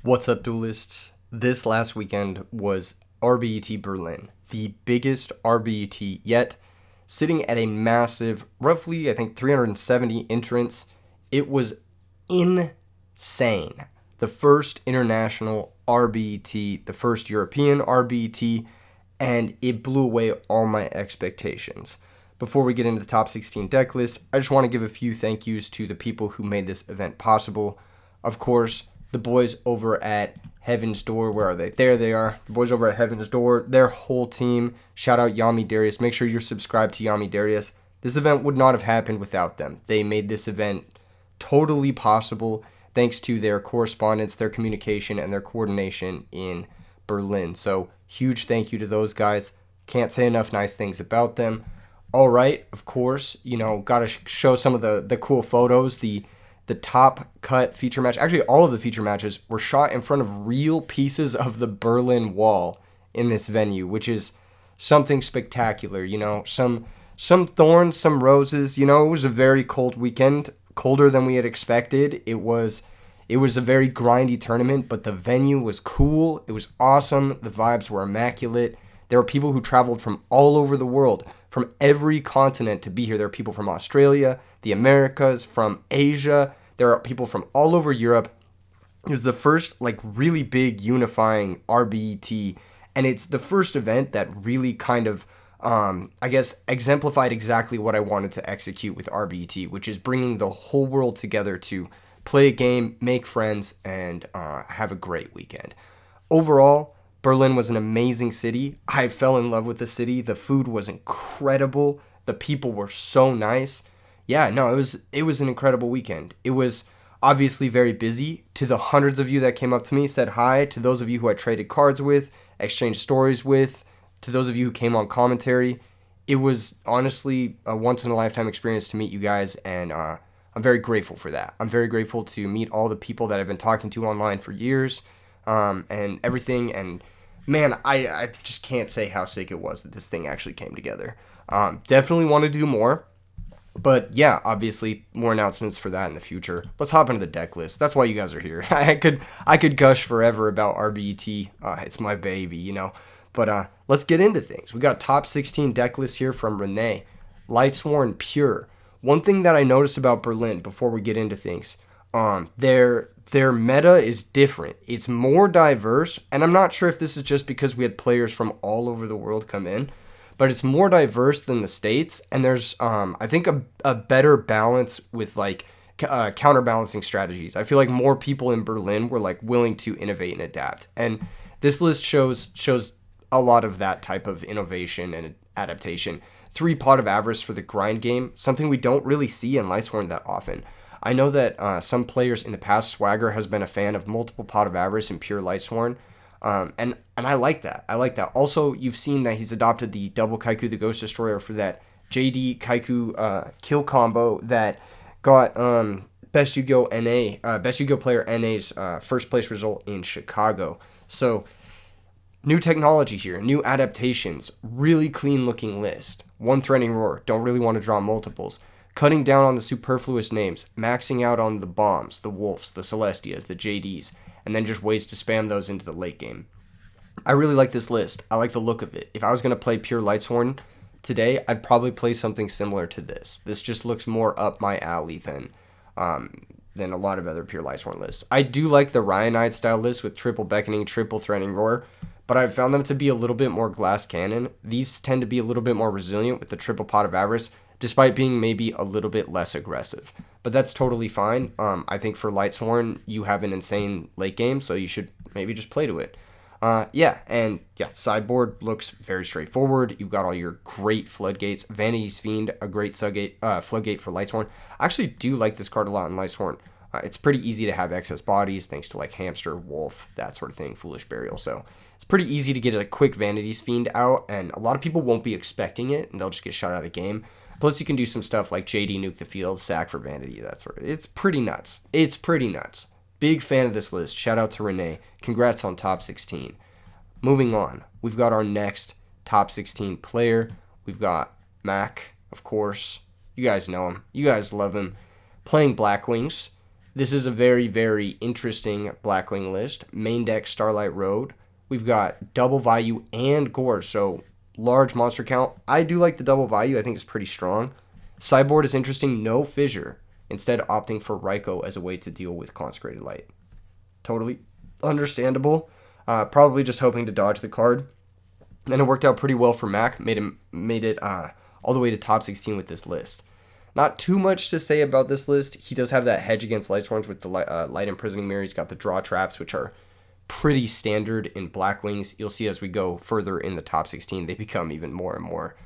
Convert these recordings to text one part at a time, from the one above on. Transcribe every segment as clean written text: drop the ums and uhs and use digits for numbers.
What's up, duelists? This last weekend was RBET Berlin, the biggest RBET yet, sitting at a massive, roughly, I think, 370 entrants. It was insane. The first international RBET, the first European RBET, and it blew away all my expectations. Before we get into the top 16 deck list, I just want to give a few thank yous to the people who made this event possible. Of course, the boys over at Heaven's Door. Where are they? There they are. The boys over at Heaven's Door, their whole team. Shout out Yami Darius. Make sure you're subscribed to Yami Darius. This event would not have happened without them. They made this event totally possible thanks to their correspondence, their communication, and their coordination in Berlin. So huge thank you to those guys. Can't say enough nice things about them. All right, of course, got to show some of the cool photos. The top cut feature match, actually all of the feature matches were shot in front of real pieces of the Berlin Wall in this venue, which is something spectacular. Some thorns, some roses. It was a very cold weekend, colder than we had expected. It was a very grindy tournament, but the venue was cool. It was awesome. The vibes were immaculate. There were people who traveled from all over the world, from every continent to be here. There are people from Australia, the Americas, from Asia. There are people from all over Europe. It was the first really big unifying RBET, and it's the first event that really kind of, exemplified exactly what I wanted to execute with RBET, which is bringing the whole world together to play a game, make friends, and have a great weekend. Overall, Berlin was an amazing city. I fell in love with the city. The food was incredible. The people were so nice. Yeah, no, it was an incredible weekend. It was obviously very busy. To the hundreds of you that came up to me, said hi. To those of you who I traded cards with, exchanged stories with, to those of you who came on commentary, it was honestly a once-in-a-lifetime experience to meet you guys, and I'm very grateful for that. I'm very grateful to meet all the people that I've been talking to online for years and everything, and man, I just can't say how sick it was that this thing actually came together. Definitely want to do more. But yeah, obviously more announcements for that in the future. Let's hop into the deck list. That's why you guys are here. I could gush forever about RBET. It's my baby, But let's get into things. We got top 16 deck list here from Renee. Lightsworn Pure. One thing that I noticed about Berlin before we get into things, their meta is different. It's more diverse, and I'm not sure if this is just because we had players from all over the world come in, but it's more diverse than the States, and there's, I think, a better balance with, counterbalancing strategies. I feel like more people in Berlin were, willing to innovate and adapt, and this list shows a lot of that type of innovation and adaptation. 3 Pot of Avarice for the grind game, something we don't really see in Lightsworn that often. I know that some players in the past, Swagger has been a fan of multiple Pot of Avarice and pure Lightsworn, and I like that. Also, you've seen that he's adopted the double Kaiku the Ghost Destroyer for that JD Kaiku kill combo that got Best Yu-Gi-Oh! Best Yu-Gi-Oh! Player NA's first place result in Chicago. So, new technology here, new adaptations, really clean looking list. 1 Threatening Roar, don't really want to draw multiples. Cutting down on the superfluous names, maxing out on the bombs, the wolves, the Celestias, the JDs, and then just ways to spam those into the late game. I really like this list. I like the look of it. If I was going to play pure Lightsworn today, I'd probably play something similar to this. This just looks more up my alley than a lot of other pure Lightsworn lists. I do like the Ryanite style list with triple Beckoning, triple Threatening Roar, but I've found them to be a little bit more glass cannon. These tend to be a little bit more resilient with the triple Pot of Avarice, despite being maybe a little bit less aggressive. But that's totally fine. I think for Lightsworn, you have an insane late game, so you should maybe just play to it. Sideboard looks very straightforward. You've got all your great floodgates. Vanity's Fiend, a great floodgate for Lightsworn. I actually do like this card a lot in Lightsworn. It's pretty easy to have excess bodies, thanks to Hamster, Wolf, that sort of thing, Foolish Burial. So it's pretty easy to get a quick Vanity's Fiend out, and a lot of people won't be expecting it, and they'll just get shot out of the game. Plus, you can do some stuff like JD Nuke the Field, sack for Vanity, that sort of. It's pretty nuts. Big fan of this list. Shout out to Renee. Congrats on top 16. Moving on, we've got our next top 16 player. We've got Mac, of course. You guys know him. You guys love him. Playing Black Wings. This is a very, very interesting Blackwing list. Main deck, Starlight Road. We've got double value and Gorge, so large monster count. I do like the double value. I think it's pretty strong. Sideboard is interesting. No Fissure. Instead, opting for Raikou as a way to deal with Consecrated Light. Totally understandable. Probably just hoping to dodge the card. And it worked out pretty well for Mac. Made it all the way to top 16 with this list. Not too much to say about this list. He does have that hedge against Light Swarms with the Light Imprisoning Mirror. He's got the draw traps, which are pretty standard in Blackwings. You'll see as we go further in the top 16, they become even more and more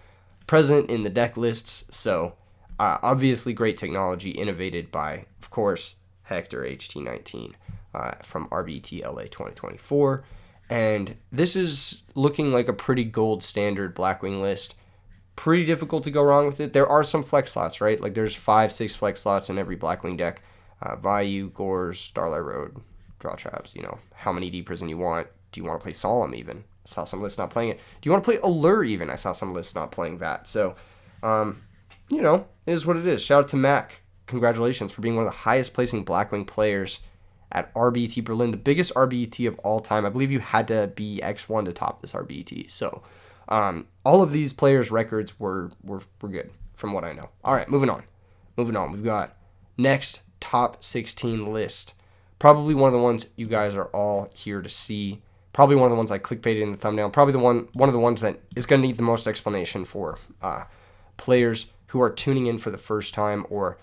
present in the deck lists. So obviously great technology innovated by, of course, Hector HT19 from RBET LA 2024. And this is looking like a pretty gold standard Blackwing list. Pretty difficult to go wrong with it. There are some flex slots, right? Like there's 5-6 flex slots in every Blackwing deck. Vayu, Gorge, Starlight Road, draw traps, how many Deep Prison you want. Do you want to play Solemn even? I saw some lists not playing it. Do you want to play Allure even? I saw some lists not playing that. So, it is what it is. Shout out to Mac. Congratulations for being one of the highest placing Blackwing players at RBET Berlin, the biggest RBET of all time. I believe you had to be X1 to top this RBET. So, all of these players' records were good from what I know. All right, moving on. We've got next top 16 list. Probably one of the ones you guys are all here to see. Probably one of the ones I clickbaited in the thumbnail. Probably one of the ones that is going to need the most explanation for players who are tuning in for the first time or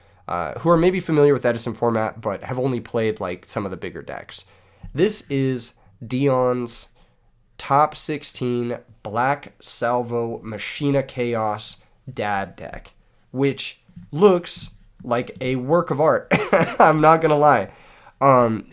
who are maybe familiar with Edison format but have only played like some of the bigger decks. This is Dion's top 16 Black Salvo Machina Chaos Dad deck, which looks like a work of art. I'm not going to lie.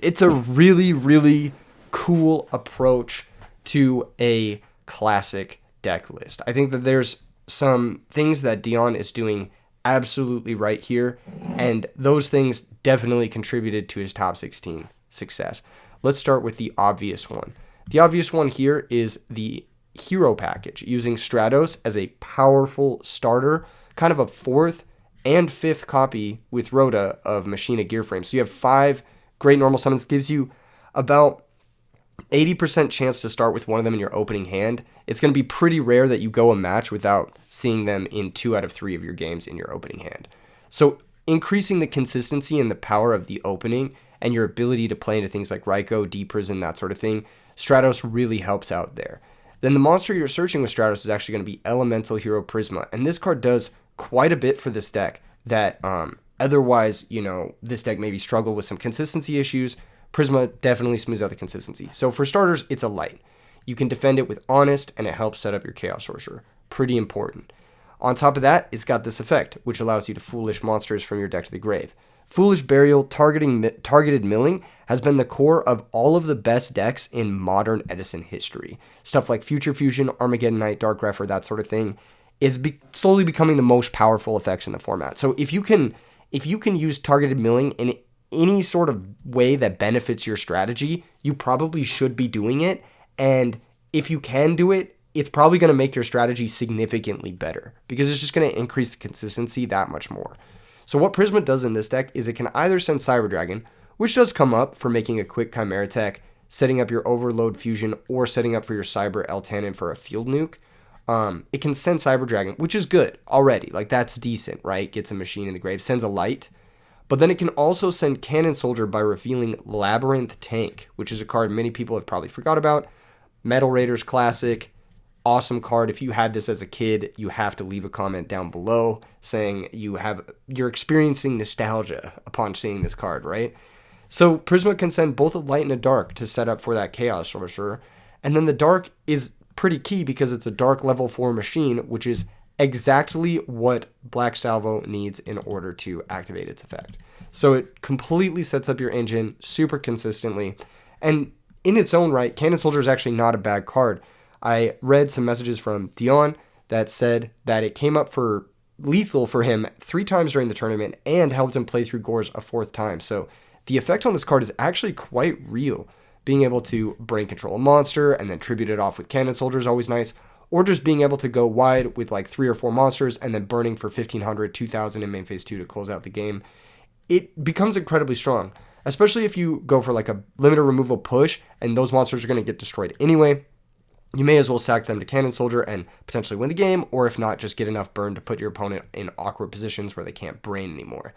It's a really, really cool approach to a classic deck list. I think that there's some things that Dion is doing absolutely right here, and those things definitely contributed to his top 16 success. Let's start with the obvious one. The obvious one here is the hero package, using Stratos as a powerful starter, kind of a 4th and 5th copy with Rhoda of Machina Gear Frame. So you have 5 great normal summons, gives you about 80% chance to start with one of them in your opening hand. It's going to be pretty rare that you go a match without seeing them in 2 out of 3 of your games in your opening hand. So increasing the consistency and the power of the opening and your ability to play into things like Raikou, Deep Prison, that sort of thing, Stratos really helps out there. Then the monster you're searching with Stratos is actually going to be Elemental Hero Prisma, and this card does quite a bit for this deck that otherwise, this deck maybe struggle with some consistency issues. Prisma definitely smooths out the consistency. So for starters, it's a light. You can defend it with Honest, and it helps set up your Chaos Sorcerer. Pretty important. On top of that, it's got this effect, which allows you to foolish monsters from your deck to the grave. Foolish Burial targeted milling has been the core of all of the best decks in modern Edison history. Stuff like Future Fusion, Armageddon Knight, Dark Grepher, that sort of thing is slowly becoming the most powerful effects in the format. So if you can use targeted milling in any sort of way that benefits your strategy, you probably should be doing it. And if you can do it, it's probably going to make your strategy significantly better because it's just going to increase the consistency that much more. So what Prisma does in this deck is it can either send Cyber Dragon, which does come up for making a quick Chimera tech, setting up your Overload Fusion, or setting up for your Cyber Eltanin for a field nuke. It can send Cyber Dragon, which is good already. Like, that's decent, right? Gets a machine in the grave, sends a light. But then it can also send Cannon Soldier by revealing Labyrinth Tank, which is a card many people have probably forgot about. Metal Raiders Classic. Awesome card. If you had this as a kid, you have to leave a comment down below saying you're experiencing nostalgia upon seeing this card, right? So Prisma can send both a light and a dark to set up for that Chaos Sorcerer. And then the dark is pretty key because it's a dark level 4 machine, which is exactly what Black Salvo needs in order to activate its effect. So it completely sets up your engine super consistently. And in its own right, Cannon Soldier is actually not a bad card. I read some messages from Dion that said that it came up for lethal for him 3 times during the tournament and helped him play through Gorge a 4th time. So the effect on this card is actually quite real. Being able to brain control a monster and then tribute it off with Cannon Soldier is always nice. Or just being able to go wide with like 3 or 4 monsters and then burning for 1,500, 2,000 in main phase 2 to close out the game it becomes incredibly strong, especially if you go for like a limited removal push and those monsters are going to get destroyed anyway. You may as well sack them to Cannon Soldier and potentially win the game, or if not, just get enough burn to put your opponent in awkward positions where they can't brain anymore.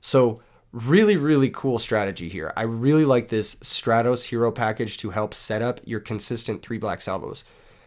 So really, really cool strategy here. I really like this Stratos hero package to help set up your consistent 3 Black Salvos.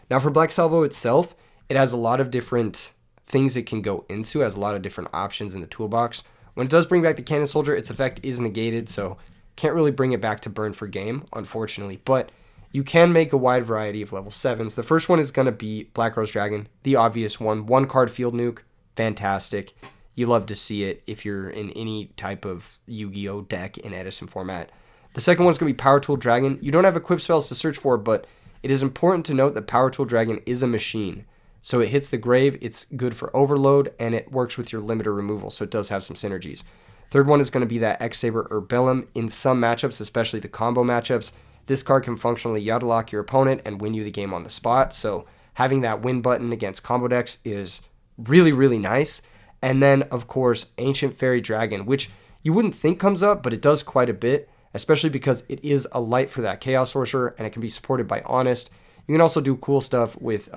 Now for Black Salvo itself, it has a lot of different things it can go into, has a lot of different options in the toolbox. When it does bring back the Cannon Soldier, its effect is negated, so can't really bring it back to burn for game, unfortunately. But you can make a wide variety of level 7s. The first one is going to be Black Rose Dragon, the obvious one. 1 card field nuke, fantastic. You love to see it if you're in any type of Yu-Gi-Oh deck in Edison format. The second one's going to be Power Tool Dragon. You don't have equip spells to search for, but it is important to note that Power Tool Dragon is a machine. So it hits the grave, it's good for overload, and it works with your limiter removal, so it does have some synergies. Third one is going to be that X-Saber Urbellum. In some matchups, especially the combo matchups, this card can functionally Yudlock your opponent and win you the game on the spot. So having that win button against combo decks is really, really nice. And then, of course, Ancient Fairy Dragon, which you wouldn't think comes up, but it does quite a bit, especially because it is a light for that Chaos Sorcerer, and it can be supported by Honest. You can also do cool stuff with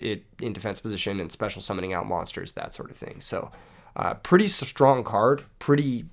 it in defense position and special summoning out monsters, that sort of thing. So pretty strong card, pretty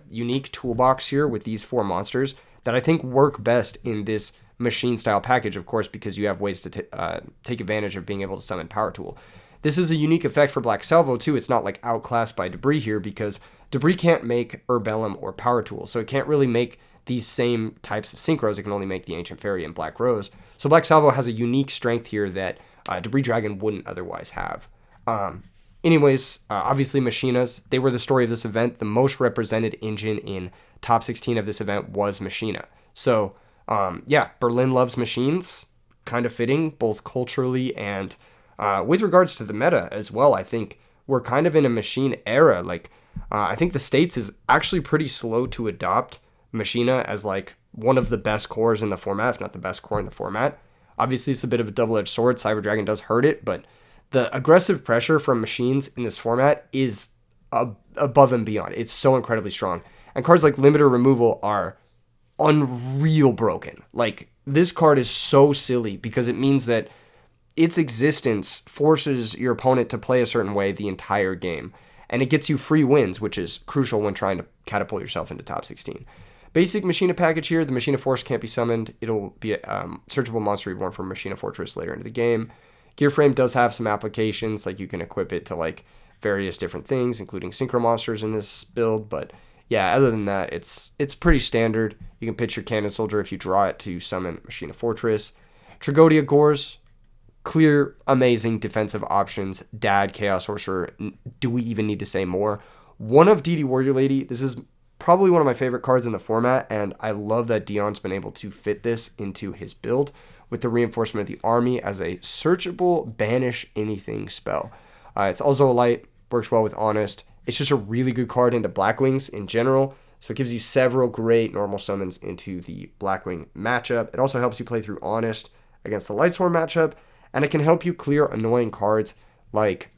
unique toolbox here with these 4 monsters that I think work best in this machine style package, of course, because you have ways to take advantage of being able to summon Power Tool. This is a unique effect for Black Salvo too. It's not like outclassed by Debris here, because Debris can't make Urbellum or Power Tool, so it can't really make these same types of synchros. It can only make the Ancient Fairy and Black Rose. So Black Salvo has a unique strength here that Debris Dragon wouldn't otherwise have. Obviously Machinas, they were the story of this event. The most represented engine in top 16 of this event was Machina. So Berlin loves machines, kind of fitting, both culturally and with regards to the meta as well. I think we're kind of in a machine era. I think the States is actually pretty slow to adopt Machina as like one of the best cores in the format, if not the best core in the format. Obviously, it's a bit of a double-edged sword. Cyber Dragon does hurt it, but the aggressive pressure from machines in this format is above and beyond. It's so incredibly strong. And cards like Limiter Removal are unreal broken. Like, this card is so silly because it means that its existence forces your opponent to play a certain way the entire game. And it gets you free wins, which is crucial when trying to catapult yourself into top 16. Basic Machina package here. The Machina Force can't be summoned. It'll be a searchable monster reborn from Machina Fortress later into the game. Gear Frame does have some applications, like you can equip it to like various different things, including Synchro Monsters in this build. But yeah, other than that, it's pretty standard. You can pitch your Cannon Soldier if you draw it to summon Machina Fortress. Tragodia Gores, clear, amazing defensive options. Dad, Chaos Sorcerer. Do we even need to say more? One of DD Warrior Lady. This is probably one of my favorite cards in the format, and I love that Dion's been able to fit this into his build with the reinforcement of the army as a searchable banish anything spell. It's also a light, works well with Honest. It's just a really good card into Blackwings in general, so it gives you several great normal summons into the Blackwing matchup. It also helps you play through Honest against the Lightsworn matchup, and it can help you clear annoying cards like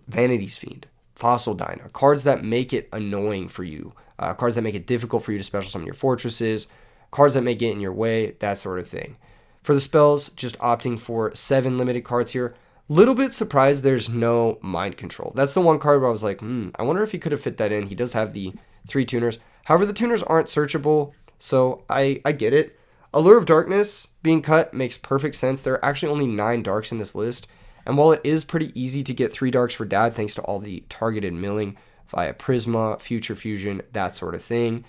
Vanity's Fiend, Fossil Dyna, cards that make it annoying for you, cards that make it difficult for you to special summon your fortresses, cards that may get in your way, that sort of thing. For the spells, just opting for 7 limited cards here. Little bit surprised there's no Mind Control. That's the one card where I was like, I wonder if he could have fit that in. He does have the 3 tuners. However, the tuners aren't searchable, so I get it. Allure of Darkness being cut makes perfect sense. There are actually only 9 darks in this list, and while it is pretty easy to get 3 darks for Dad thanks to all the targeted milling via Prisma, Future Fusion, that sort of thing,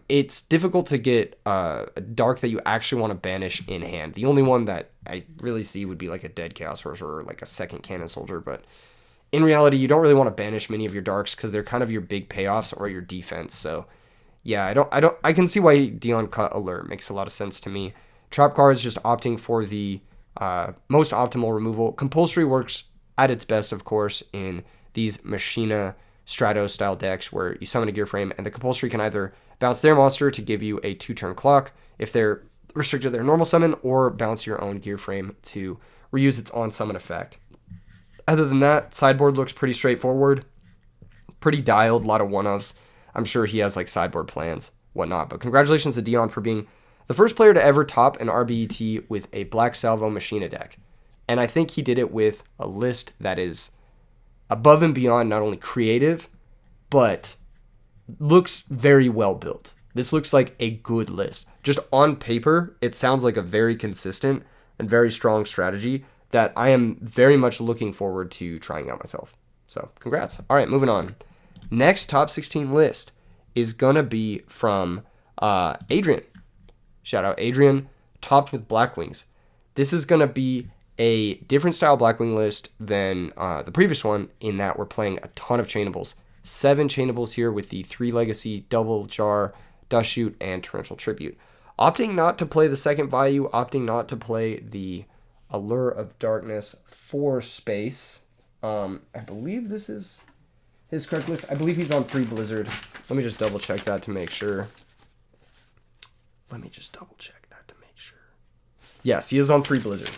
it's difficult to get a dark that you actually want to banish in hand. The only one that I really see would be like a Dead Chaos Sorcerer or like a second Cannon Soldier, but in reality, you don't really want to banish many of your darks because they're kind of your big payoffs or your defense. So yeah, I can see why Dion cut Allure. Makes a lot of sense to me. Trap cards just opting for the most optimal removal. Compulsory works at its best, of course, in these Machina Stratos style decks where you summon a Gear Frame and the compulsory can either bounce their monster to give you a 2-turn clock if they're restricted to their normal summon, or bounce your own Gear Frame to reuse its on summon effect. Other than that, sideboard looks pretty straightforward, pretty dialed, a lot of one-offs. I'm sure he has like sideboard plans, whatnot. But congratulations to Dion for being the first player to ever top an RBET with a Black Salvo Machina deck. And I think he did it with a list that is above and beyond not only creative, but looks very well built. This looks like a good list. Just on paper, it sounds like a very consistent and very strong strategy that I am very much looking forward to trying out myself. So, congrats. All right, moving on. Next top 16 list is going to be from Adrian. Shout out Adrian, topped with Blackwings. This is going to be a different style Blackwing list than the previous one in that we're playing a ton of chainables. 7 chainables here with the 3 Legacy, Double Jar, Dust Shoot, and Torrential Tribute. Opting not to play the second Vayu, opting not to play the Allure of Darkness for Space. I believe this is his correct list. I believe he's on 3 Blizzard. Let me just double check that to make sure. Yes, he is on 3 Blizzard.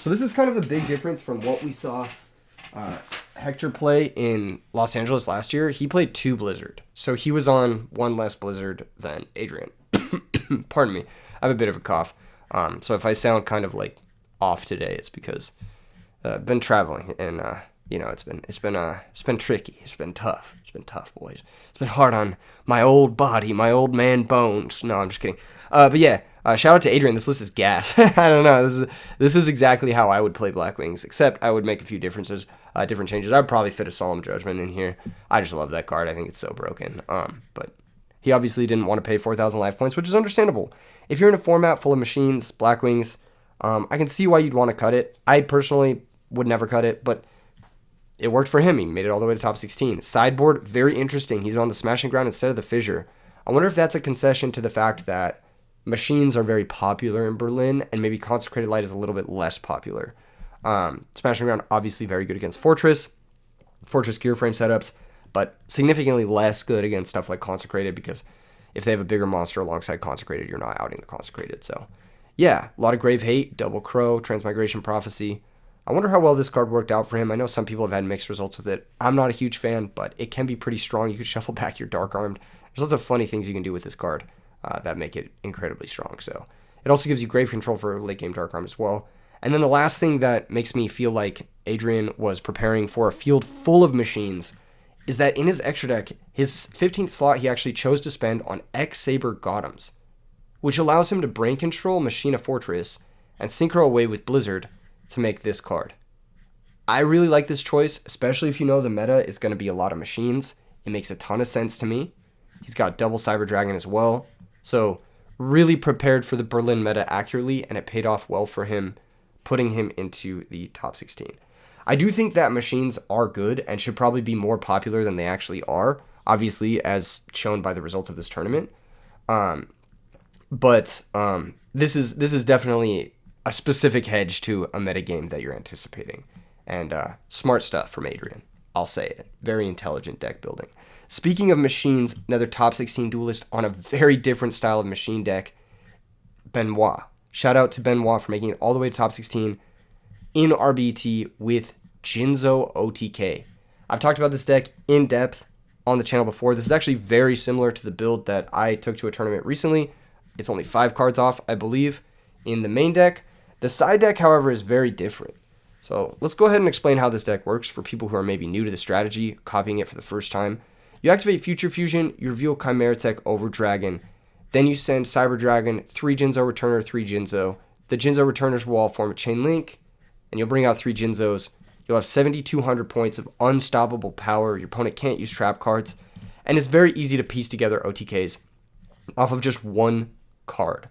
So this is kind of the big difference from what we saw Hector play in Los Angeles last year. He played 2 Blizzard. So he was on 1 less Blizzard than Adrian. Pardon me. I have a bit of a cough. So if I sound kind of like off today, it's because I've been traveling and it's been tricky. It's been tough. It's been tough, boys. It's been hard on my old body, my old man bones. No, I'm just kidding. But yeah, shout out to Adrian. This list is gas. I don't know. This is exactly how I would play Blackwings, except I would make a few different changes. I'd probably fit a Solemn Judgment in here. I just love that card. I think it's so broken. But he obviously didn't want to pay 4,000 life points, which is understandable. If you're in a format full of machines, Blackwings, I can see why you'd want to cut it. I personally would never cut it, but it worked for him. He made it all the way to top 16. Sideboard, very interesting. He's on the Smashing Ground instead of the Fissure. I wonder if that's a concession to the fact that machines are very popular in Berlin, and maybe Consecrated Light is a little bit less popular. Smashing Ground, obviously very good against Fortress Gear Frame setups, but significantly less good against stuff like Consecrated, because if they have a bigger monster alongside Consecrated, you're not outing the Consecrated. So, yeah, a lot of Grave Hate, Double Crow, Transmigration Prophecy. I wonder how well this card worked out for him. I know some people have had mixed results with it. I'm not a huge fan, but it can be pretty strong. You could shuffle back your Dark Armed. There's lots of funny things you can do with this card that make it incredibly strong. So it also gives you Grave Control for late game Dark Arm as well. And then the last thing that makes me feel like Adrian was preparing for a field full of machines is that in his extra deck, his 15th slot he actually chose to spend on X-Saber Gotems, which allows him to brain control Machina Fortress and synchro away with Blizzard to make this card. I really like this choice, especially if you know the meta is going to be a lot of machines. It makes a ton of sense to me. He's got double Cyber Dragon as well. So really prepared for the Berlin meta accurately, and it paid off well for him, putting him into the top 16. I do think that machines are good and should probably be more popular than they actually are, obviously, as shown by the results of this tournament. But this is definitely a specific hedge to a metagame that you're anticipating. And smart stuff from Adrian. I'll say it. Very intelligent deck building. Speaking of machines, another top 16 duelist on a very different style of machine deck, Benoit. Shout out to Benoit for making it all the way to top 16 in RBT with Jinzo OTK. I've talked about this deck in depth on the channel before. This is actually very similar to the build that I took to a tournament recently. It's only 5 cards off, I believe, in the main deck. The side deck, however, is very different. So let's go ahead and explain how this deck works for people who are maybe new to the strategy, copying it for the first time. You activate Future Fusion, you reveal Chimera Tech over Dragon, then you send Cyber Dragon, 3 Jinzo Returner, 3 Jinzo. The Jinzo Returners will all form a chain link, and you'll bring out 3 Jinzos. You'll have 7,200 points of unstoppable power. Your opponent can't use trap cards, and it's very easy to piece together OTKs off of just one card.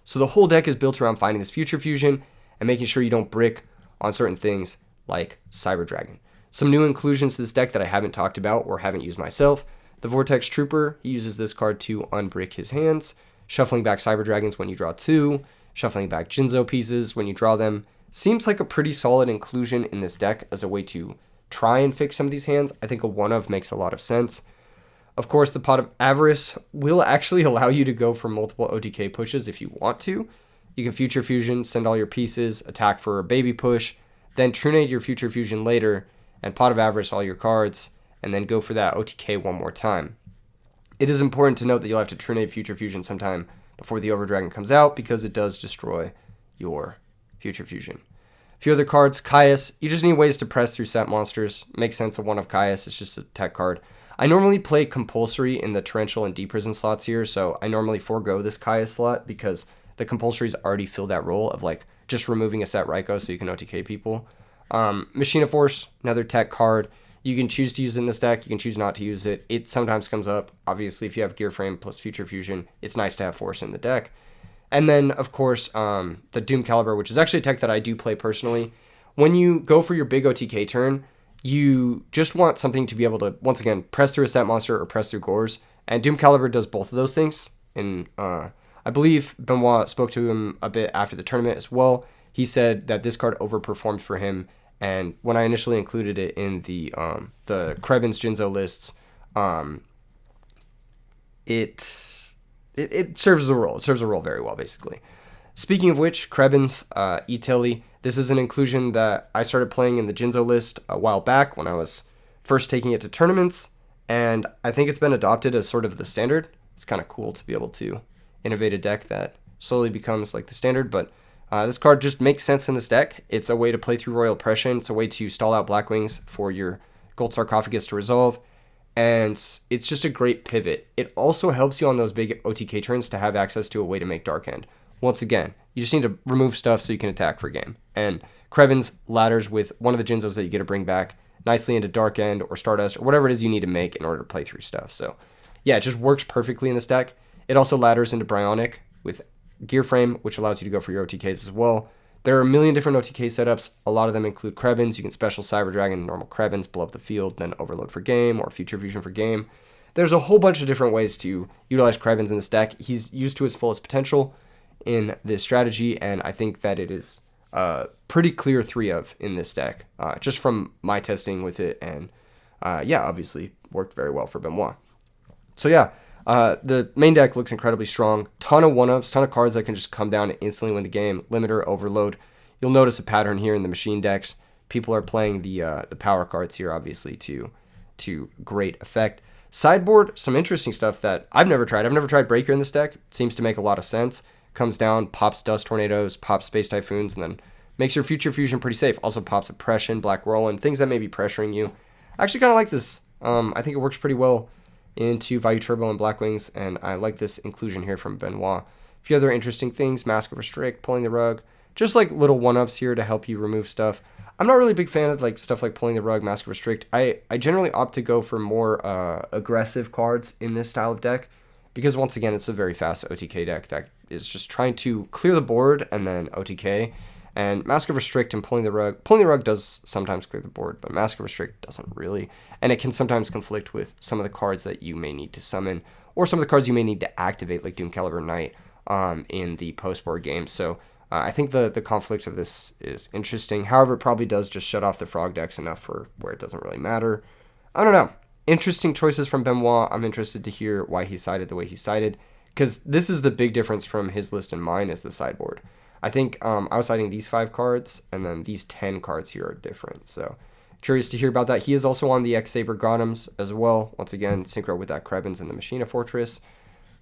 So the whole deck is built around finding this Future Fusion and making sure you don't brick on certain things like Cyber Dragon. Some new inclusions to this deck that I haven't talked about or haven't used myself. The Vortex Trooper, he uses this card to unbrick his hands, shuffling back Cyber Dragons when you draw 2, shuffling back Jinzo pieces when you draw them. Seems like a pretty solid inclusion in this deck as a way to try and fix some of these hands. I think a 1-of makes a lot of sense. Of course, the Pot of Avarice will actually allow you to go for multiple OTK pushes if you want to. You can Future Fusion, send all your pieces, attack for a baby push, then Trunade your Future Fusion later, and Pot of Avarice all your cards, and then go for that OTK one more time. It is important to note that you'll have to trinate Future Fusion sometime before the Overdragon comes out because it does destroy your Future Fusion. A few other cards, Caius. You just need ways to press through set monsters. Makes sense of one of Caius. It's just a tech card. I normally play compulsory in the torrential and deep prison slots here, so I normally forego this Caius slot because the compulsories already fill that role of like just removing a set Raikou so you can OTK people. Machina Force, another tech card. You can choose to use it in this deck. You can choose not to use it. It sometimes comes up. Obviously, if you have Gear Frame plus Future Fusion, it's nice to have Force in the deck. And then, of course, the Doom Caliber, which is actually a tech that I do play personally. When you go for your big OTK turn, you just want something to be able to, once again, press through a set monster or press through Gores. And Doom Caliber does both of those things. And I believe Benoit spoke to him a bit after the tournament as well. He said that this card overperformed for him. And when I initially included it in the Krebin's Jinzo lists, it serves the role. It serves the role very well, basically. Speaking of which, Krebin's E-Tilly. This is an inclusion that I started playing in the Jinzo list a while back when I was first taking it to tournaments, and I think it's been adopted as sort of the standard. It's kind of cool to be able to innovate a deck that slowly becomes like the standard, but this card just makes sense in this deck. It's a way to play through Royal Oppression. It's a way to stall out Blackwings for your Gold Sarcophagus to resolve, and it's just a great pivot. It also helps you on those big OTK turns to have access to a way to make Dark End. Once again, you just need to remove stuff so you can attack for game. And Krebin's ladders with one of the Jinzos that you get to bring back nicely into Dark End or Stardust or whatever it is you need to make in order to play through stuff. So yeah, it just works perfectly in this deck. It also ladders into Bryonic with Gear Frame, which allows you to go for your OTKs as well. There are a million different OTK setups. A lot of them include Krebin's. You can special Cyber Dragon, normal Krebin's, blow up the field, then Overload for game or Future Fusion for game. There's a whole bunch of different ways to utilize Krebin's in this deck. He's used to his fullest potential in this strategy, and I think that it is pretty clear 3 of in this deck, just from my testing with it, and yeah, obviously worked very well for Benoit. So yeah, the main deck looks incredibly strong. Ton of 1-ofs, ton of cards that can just come down and instantly win the game. Limiter, Overload. You'll notice a pattern here in the machine decks. People are playing the power cards here, obviously, to great effect. Sideboard, some interesting stuff that I've never tried. I've never tried Breaker in this deck. It seems to make a lot of sense. Comes down, pops Dust Tornadoes, pops Space Typhoons, and then makes your Future Fusion pretty safe. Also pops Oppression, Black Whirlwind, things that may be pressuring you. I actually kind of like this. I think it works pretty well into Value Turbo and Blackwings, and I like this inclusion here from Benoit. A few other interesting things, Mask of Restrict, Pulling the Rug, just like little 1-ofs here to help you remove stuff. I'm not really a big fan of like stuff like Pulling the Rug, Mask of Restrict. I generally opt to go for more aggressive cards in this style of deck, because once again, it's a very fast OTK deck that is just trying to clear the board and then OTK. And Mask of Restrict and Pulling the Rug does sometimes clear the board, but Mask of Restrict doesn't really. And it can sometimes conflict with some of the cards that you may need to summon, or some of the cards you may need to activate, like Doom Caliber Knight in the post-board game. So I think the conflict of this is interesting. However, it probably does just shut off the Frog decks enough for where it doesn't really matter. I don't know. Interesting choices from Benoit. I'm interested to hear why he sided the way he sided, because this is the big difference from his list and mine is the sideboard. I think I was siding these 5 cards, and then these 10 cards here are different. So curious to hear about that. He is also on the X-Saber Gotems as well. Once again, synchro with that Krebin's and the Machina Fortress.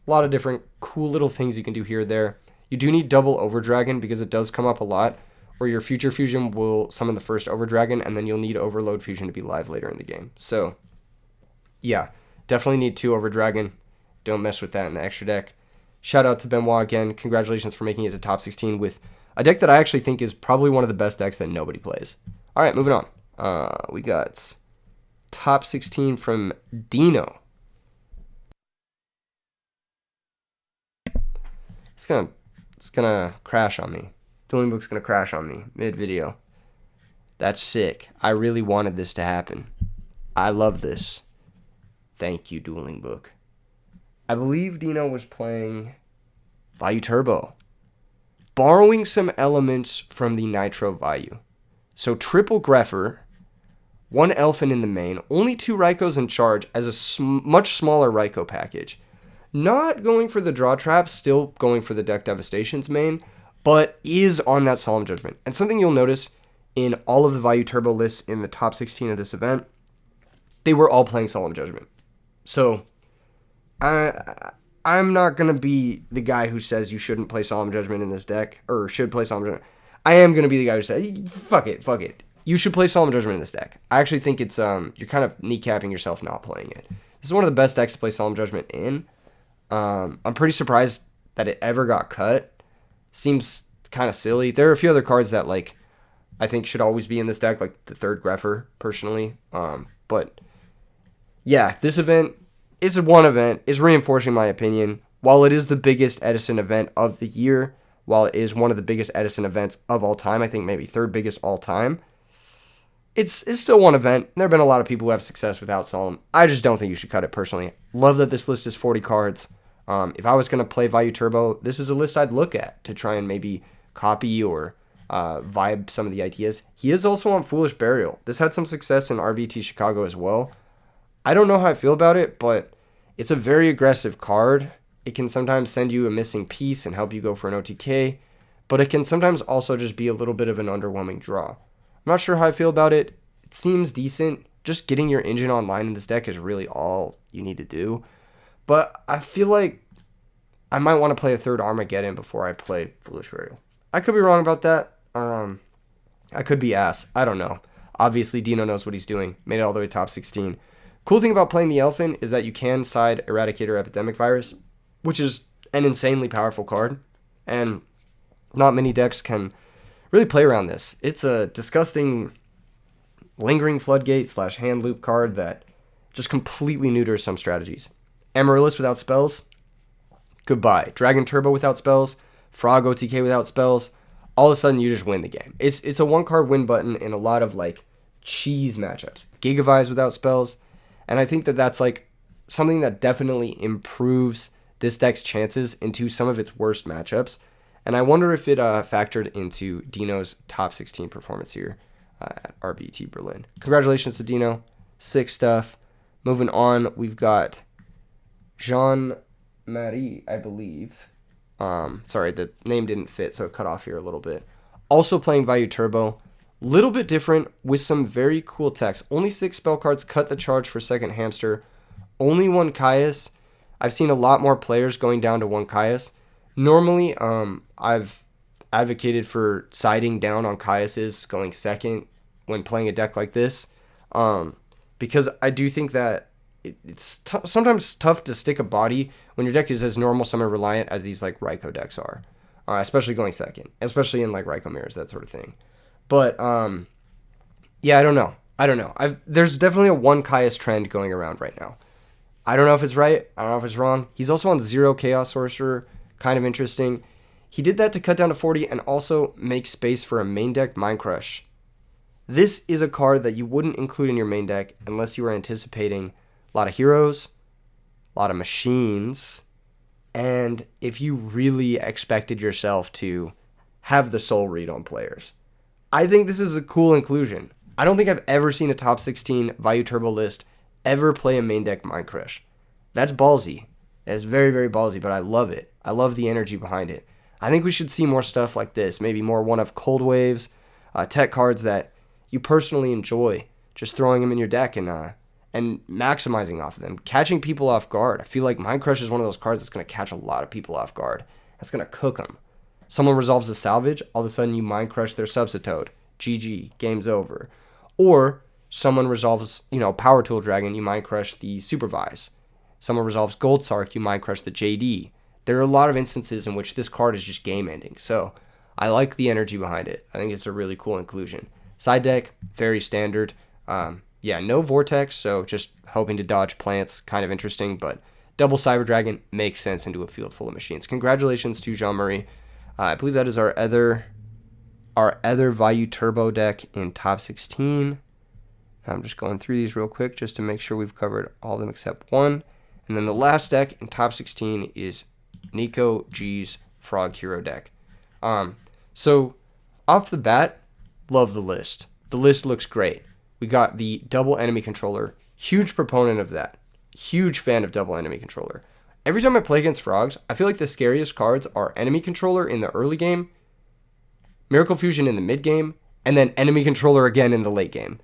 A lot of different cool little things you can do here or there. You do need double Overdragon because it does come up a lot, or your Future Fusion will summon the first Overdragon, and then you'll need Overload Fusion to be live later in the game. So yeah, definitely need 2 Overdragon. Don't mess with that in the extra deck. Shout out to Benoit again. Congratulations for making it to top 16 with a deck that I actually think is probably one of the best decks that nobody plays. All right, moving on. We got top 16 from Dino. It's gonna crash on me. Dueling Book's gonna crash on me mid-video. That's sick. I really wanted this to happen. I love this. Thank you, Dueling Book. I believe Dino was playing Vayu Turbo, borrowing some elements from the Nitro Vayu. So triple Greffer, 1 Elfin in the main, only 2 Raikous in charge as a much smaller Raikou package. Not going for the draw traps, still going for the Deck Devastations main, but is on that Solemn Judgment. And something you'll notice in all of the Vayu Turbo lists in the top 16 of this event, they were all playing Solemn Judgment. So I I'm not gonna be the guy who says you shouldn't play Solemn Judgment in this deck or should play Solemn Judgment. I am gonna be the guy who says fuck it. You should play Solemn Judgment in this deck. I actually think it's you're kind of kneecapping yourself not playing it. This is one of the best decks to play Solemn Judgment in. I'm pretty surprised that it ever got cut. Seems kind of silly. There are a few other cards that like I think should always be in this deck, like the third Greffer, personally. But yeah, this event, it's one event, is reinforcing my opinion. While it is the biggest Edison event of the year, while it is one of the biggest Edison events of all time, I think maybe third biggest all time, it's still one event. There have been a lot of people who have success without Solemn. I just don't think you should cut it personally. Love that this list is 40 cards. If I was going to play Value Turbo, this is a list I'd look at to try and maybe copy or vibe some of the ideas. He is also on Foolish Burial. This had some success in RBT Chicago as well. I don't know how I feel about it, but it's a very aggressive card. It can sometimes send you a missing piece and help you go for an OTK, but it can sometimes also just be a little bit of an underwhelming draw. I'm not sure how I feel about it. It seems decent. Just getting your engine online in this deck is really all you need to do. But I feel like I might want to play a third Armageddon before I play Foolish Burial. I could be wrong about that. I could be ass. I don't know. Obviously, Dino knows what he's doing. Made it all the way top 16. Cool thing about playing the Elephant is that you can side Eradicator Epidemic Virus, which is an insanely powerful card. And not many decks can really play around this. It's a disgusting Lingering Floodgate / hand loop card that just completely neuters some strategies. Amaryllis without spells, goodbye. Dragon Turbo without spells, Frog OTK without spells. All of a sudden, you just win the game. It's a one-card win button in a lot of, like, cheese matchups. Gigavise without spells. And I think that that's, like, something that definitely improves this deck's chances into some of its worst matchups. And I wonder if it factored into Dino's top 16 performance here at RBET Berlin. Congratulations to Dino. Sick stuff. Moving on, we've got Jean-Marie, I believe. Sorry, the name didn't fit, so it cut off here a little bit. Also playing Value Turbo. Little bit different with some very cool text. Only 6 spell cards, cut the charge for second hamster. Only 1 Caius. I've seen a lot more players going down to 1 Caius. Normally, I've advocated for siding down on Caiuses going second when playing a deck like this. Because I do think that it's sometimes tough to stick a body when your deck is as normal summon reliant as these like Raikou decks are, especially going second, especially in like Raikou mirrors, that sort of thing. But yeah, I don't know. There's definitely a 1 Caius trend going around right now. I don't know if it's right. I don't know if it's wrong. He's also on 0 Chaos Sorcerer, kind of interesting. He did that to cut down to 40 and also make space for a main deck Mind Crush. This is a card that you wouldn't include in your main deck unless you were anticipating a lot of heroes, a lot of machines, and if you really expected yourself to have the soul read on players. I think this is a cool inclusion. I don't think I've ever seen a top 16 Value Turbo list ever play a main deck Mind Crush. That's ballsy. That's very, very ballsy, but I love it. I love the energy behind it. I think we should see more stuff like this. Maybe more one of Cold Waves, tech cards that you personally enjoy, just throwing them in your deck and maximizing off of them, catching people off guard. I feel like Mind Crush is one of those cards that's going to catch a lot of people off guard. That's going to cook them. Someone resolves a salvage, all of a sudden you Mind Crush their Subsitoad. GG, game's over. Or someone resolves, Power Tool Dragon, you Mind Crush the Supervise. Someone resolves Gold Sark, you Mind Crush the JD. There are a lot of instances in which this card is just game ending. So I like the energy behind it. I think it's a really cool inclusion. Side deck, very standard. No Vortex, so just hoping to dodge plants, kind of interesting, but double Cyber Dragon makes sense into a field full of machines. Congratulations to Jean-Marie. I believe that is our other Value Turbo deck in top 16. I'm just going through these real quick just to make sure we've covered all of them except one. And then the last deck in top 16 is Nico G's Frog Hero deck. So off the bat, love the list. The list looks great. We got the double enemy controller. Huge proponent of that. Huge fan of double enemy controller. Every time I play against frogs, I feel like the scariest cards are enemy controller in the early game, Miracle Fusion in the mid game, and then enemy controller again in the late game.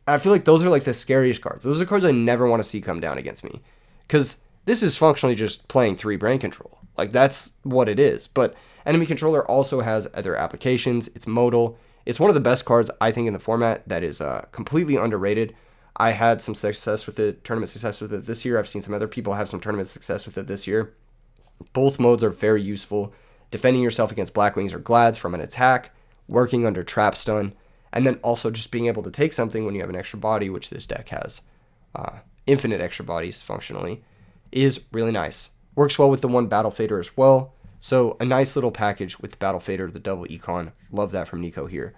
And I feel like those are like the scariest cards. Those are cards I never want to see come down against me. Because this is functionally just playing 3 brain control. Like, that's what it is. But enemy controller also has other applications. It's modal. It's one of the best cards, I think, in the format that is completely underrated. I had some success with it, tournament success with it this year. I've seen some other people have some tournament success with it this year. Both modes are very useful. Defending yourself against Blackwings or Glads from an attack, working under trap stun, and then also just being able to take something when you have an extra body, which this deck has infinite extra bodies functionally, is really nice. Works well with the 1 Battle Fader as well. So a nice little package with the Battle Fader, the double econ. Love that from Nico here.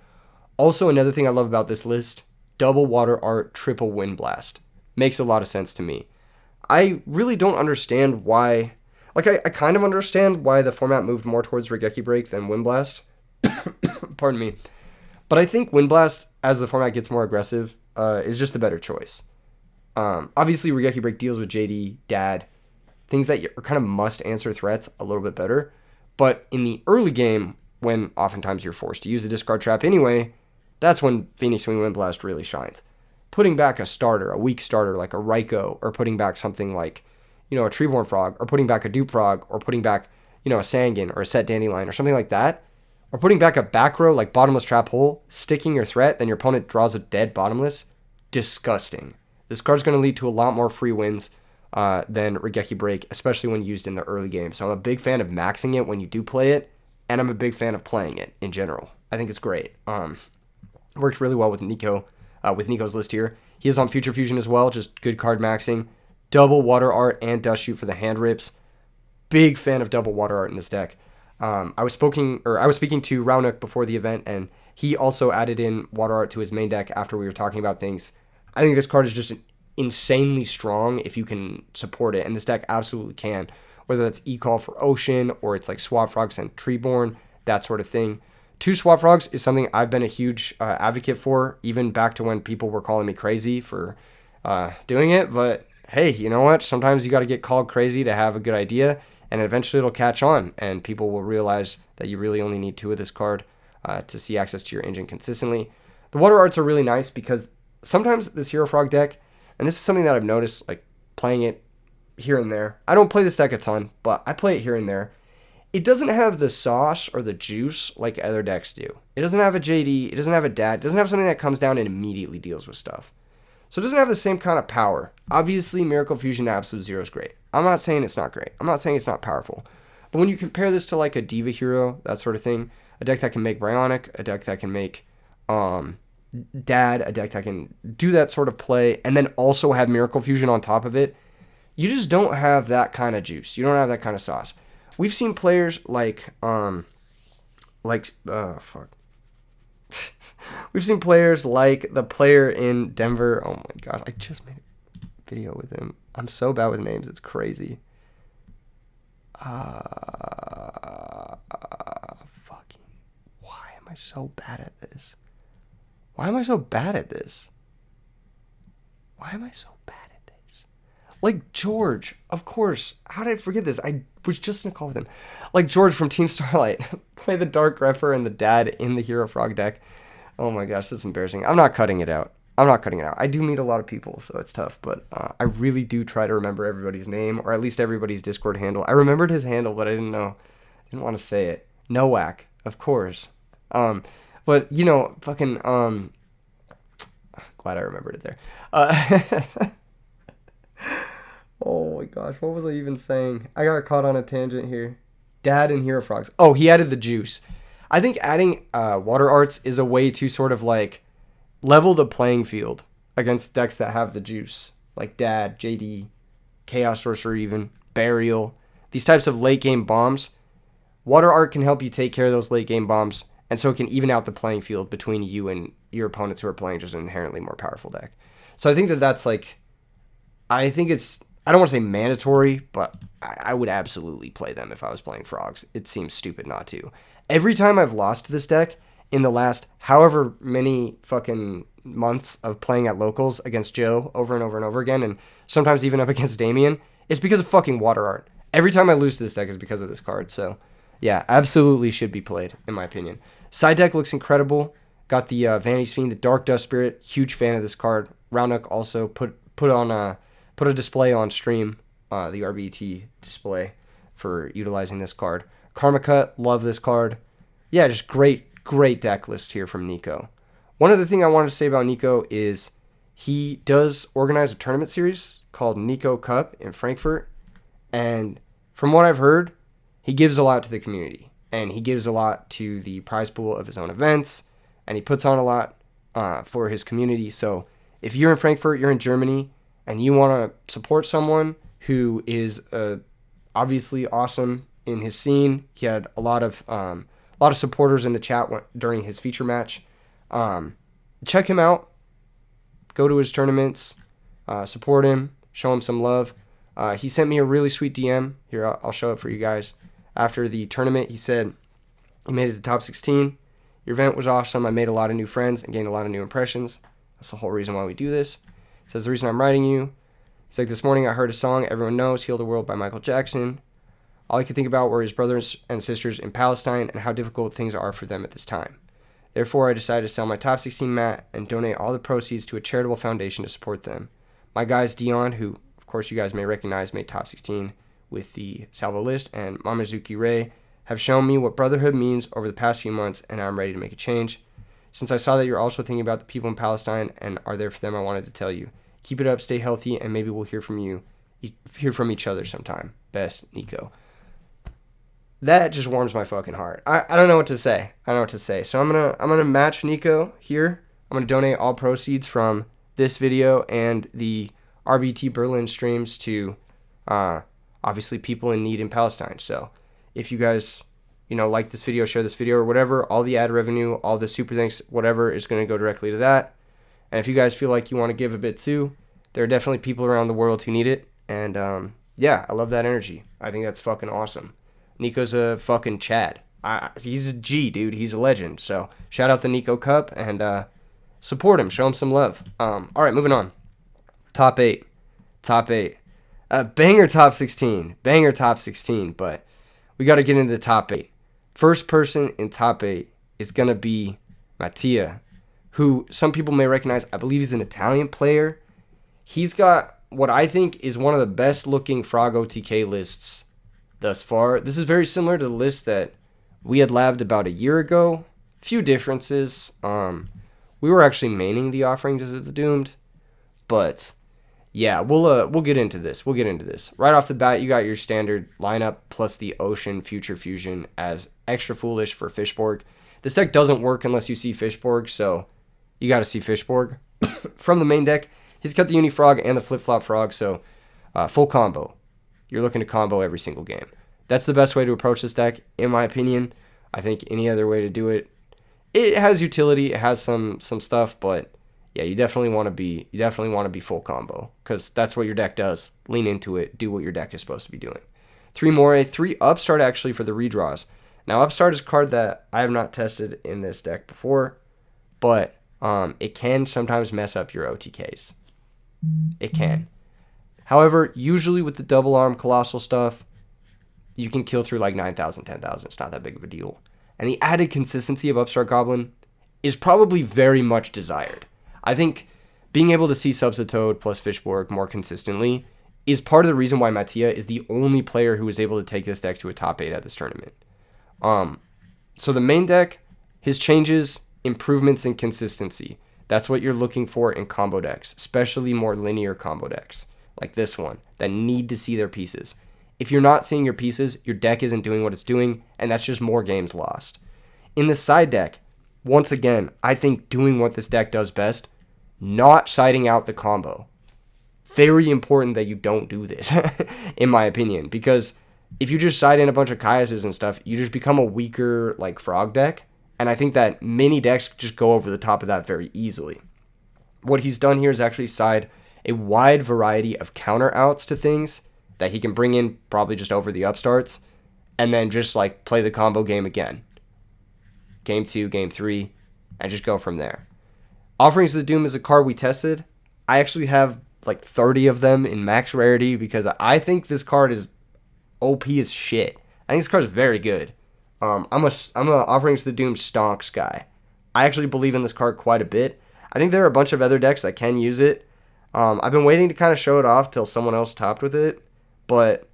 Also, another thing I love about this list, double Water Art, triple Wind Blast. Makes a lot of sense to me. I really don't understand why... Like, I kind of understand why the format moved more towards Regeki Break than Wind Blast. Pardon me. But I think Wind Blast, as the format gets more aggressive, is just a better choice. Obviously, Regeki Break deals with JD, Dad, things that are kind of must-answer threats a little bit better. But in the early game, when oftentimes you're forced to use a discard trap anyway, that's when Phoenix Wing Wind Blast really shines. Putting back a starter, a weak starter like a Raikou, or putting back something like, a Treeborn Frog, or putting back a Dupe Frog, or putting back, a Sangan, or a Set Dandelion, or something like that, or putting back a back row like Bottomless Trap Hole, sticking your threat, then your opponent draws a dead Bottomless, disgusting. This card's going to lead to a lot more free wins than Regeki Break, especially when used in the early game. So I'm a big fan of maxing it when you do play it, and I'm a big fan of playing it in general. I think it's great. Works really well with Nico, with Nico's list here. He is on Future Fusion as well, just good card maxing. Double Water Art and Dust Shoot for the hand rips. Big fan of double Water Art in this deck. I was speaking to Raunuk before the event, and he also added in Water Art to his main deck after we were talking about things. I think this card is just insanely strong if you can support it, and this deck absolutely can. Whether that's E-Call for Ocean, or it's like Swap Frogs and Treeborn, that sort of thing. 2 Swap Frogs is something I've been a huge advocate for, even back to when people were calling me crazy for doing it. But hey, you know what? Sometimes you got to get called crazy to have a good idea, and eventually it'll catch on, and people will realize that you really only need 2 of this card to see access to your engine consistently. The Water Arts are really nice because sometimes this Hero Frog deck, and this is something that I've noticed, like playing it here and there. I don't play this deck a ton, but I play it here and there. It doesn't have the sauce or the juice like other decks do. It doesn't have a JD, it doesn't have a Dad, it doesn't have something that comes down and immediately deals with stuff. So it doesn't have the same kind of power. Obviously, Miracle Fusion to Absolute Zero is great. I'm not saying it's not great. I'm not saying it's not powerful. But when you compare this to like a Diva Hero, that sort of thing, a deck that can make Bionic, a deck that can make Dad, a deck that can do that sort of play, and then also have Miracle Fusion on top of it, you just don't have that kind of juice. You don't have that kind of sauce. We've seen players We've seen players like the player in Denver. Oh my god, I just made a video with him. I'm so bad with names, it's crazy. Fucking, why am I so bad at this? Why am I so bad at this? Like George, of course. How did I forget this? I was just in a call with him. Like George from Team Starlight. Play the Dark Grepper and the Dad in the Hero Frog deck. Oh my gosh, this is embarrassing. I'm not cutting it out. I do meet a lot of people, so it's tough. But I really do try to remember everybody's name, or at least everybody's Discord handle. I remembered his handle, but I didn't know. I didn't want to say it. Nowak, of course. But, fucking, glad I remembered it there. Oh my gosh, what was I even saying? I got caught on a tangent here. Dad and Hero Frogs. Oh, he added the juice. I think adding Water Arts is a way to sort of like level the playing field against decks that have the juice. Like Dad, JD, Chaos Sorcerer even, Burial. These types of late game bombs. Water Art can help you take care of those late game bombs, and so it can even out the playing field between you and your opponents who are playing just an inherently more powerful deck. So I think that's like, I don't want to say mandatory, but I would absolutely play them if I was playing Frogs. It seems stupid not to. Every time I've lost this deck in the last however many fucking months of playing at locals against Joe over and over and over again, and sometimes even up against Damien, it's because of fucking Water Art. Every time I lose to this deck is because of this card. So yeah, absolutely should be played, in my opinion. Side deck looks incredible. Got the Vanity's Fiend, the Dark Dust Spirit. Huge fan of this card. Raunuk also put a display on stream the RBET display for utilizing this card. Karma Cut, love this card. Yeah, just great deck list here from Nico. One other thing I wanted to say about Nico is he does organize a tournament series called Nico Cup in Frankfurt. And from what I've heard, he gives a lot to the community. And he gives a lot to the prize pool of his own events. And he puts on a lot for his community. So if you're in Frankfurt, you're in Germany, and you want to support someone who is obviously awesome in his scene, he had a lot of supporters in the chat during his feature match. Check him out. Go to his tournaments. Support him. Show him some love. He sent me a really sweet DM. Here, I'll show it for you guys. After the tournament, he said he made it to top 16. Your event was awesome. I made a lot of new friends and gained a lot of new impressions. That's the whole reason why we do this. He says, the reason I'm writing you. He's like, this morning I heard a song everyone knows, Heal the World by Michael Jackson. All I could think about were his brothers and sisters in Palestine and how difficult things are for them at this time. Therefore, I decided to sell my top 16 mat and donate all the proceeds to a charitable foundation to support them. My guys, Dion, who, of course, you guys may recognize, made top 16 with the Salvo list, and Mamazuki Ray, have shown me what brotherhood means over the past few months, and I'm ready to make a change. Since I saw that you're also thinking about the people in Palestine and are there for them, I wanted to tell you. Keep it up, stay healthy, and maybe we'll hear from each other sometime. Best, Nico. That just warms my fucking heart. I don't know what to say. So I'm gonna match Nico here. I'm gonna donate all proceeds from this video and the RBT Berlin streams to obviously people in need in Palestine. So if you guys like this video, share this video or whatever, all the ad revenue, all the super thanks, whatever is going to go directly to that. And if you guys feel like you want to give a bit too, there are definitely people around the world who need it. And yeah, I love that energy. I think that's fucking awesome. Nico's a fucking Chad. He's a G, dude. He's a legend. So shout out the Nico Cup and support him. Show him some love. All right, moving on. Top 8. Banger top 16. But we got to get into the top 8. First person in top 8 is going to be Mattia, who some people may recognize. I believe he's an Italian player. He's got what I think is one of the best looking Frog OTK lists thus far. This is very similar to the list that we had labbed about a year ago. Few differences. We were actually maining the Offerings as the Doomed, but yeah, we'll get into this. Right off the bat, you got your standard lineup plus the Ocean Future Fusion as extra foolish for Fishborg. This deck doesn't work unless you see Fishborg, so you got to see Fishborg. From the main deck, he's got the Unifrog and the Flip-Flop Frog, so full combo. You're looking to combo every single game. That's the best way to approach this deck, in my opinion. I think any other way to do it, it has utility, it has some stuff, but yeah, you definitely want to be full combo because that's what your deck does. Lean into it, do what your deck is supposed to be doing. 3 Moray, 3 Upstart actually for the redraws. Now Upstart is a card that I have not tested in this deck before, but it can sometimes mess up your OTKs. It can. However, usually with the double arm colossal stuff, you can kill through like 9,000, 10,000. It's not that big of a deal. And the added consistency of Upstart Goblin is probably very much desired. I think being able to see Subsitoad plus Fishborg more consistently is part of the reason why Mattia is the only player who was able to take this deck to a top 8 at this tournament. So the main deck, his changes, improvements in consistency. That's what you're looking for in combo decks, especially more linear combo decks like this one that need to see their pieces. If you're not seeing your pieces, your deck isn't doing what it's doing, and that's just more games lost. In the side deck, once again, I think doing what this deck does best, not siding out the combo. Very important that you don't do this, in my opinion, because if you just side in a bunch of Kaiases and stuff, you just become a weaker like frog deck, and I think that many decks just go over the top of that very easily. What he's done here is actually side a wide variety of counter outs to things that he can bring in probably just over the upstarts, and then just like play the combo game again. Game 2, Game 3, and just go from there. Offerings of the Doom is a card we tested. I actually have like 30 of them in max rarity because I think this card is OP as shit. I think this card is very good. I'm a Offerings of the Doom stonks guy. I actually believe in this card quite a bit. I think there are a bunch of other decks that can use it. I've been waiting to kind of show it off till someone else topped with it, But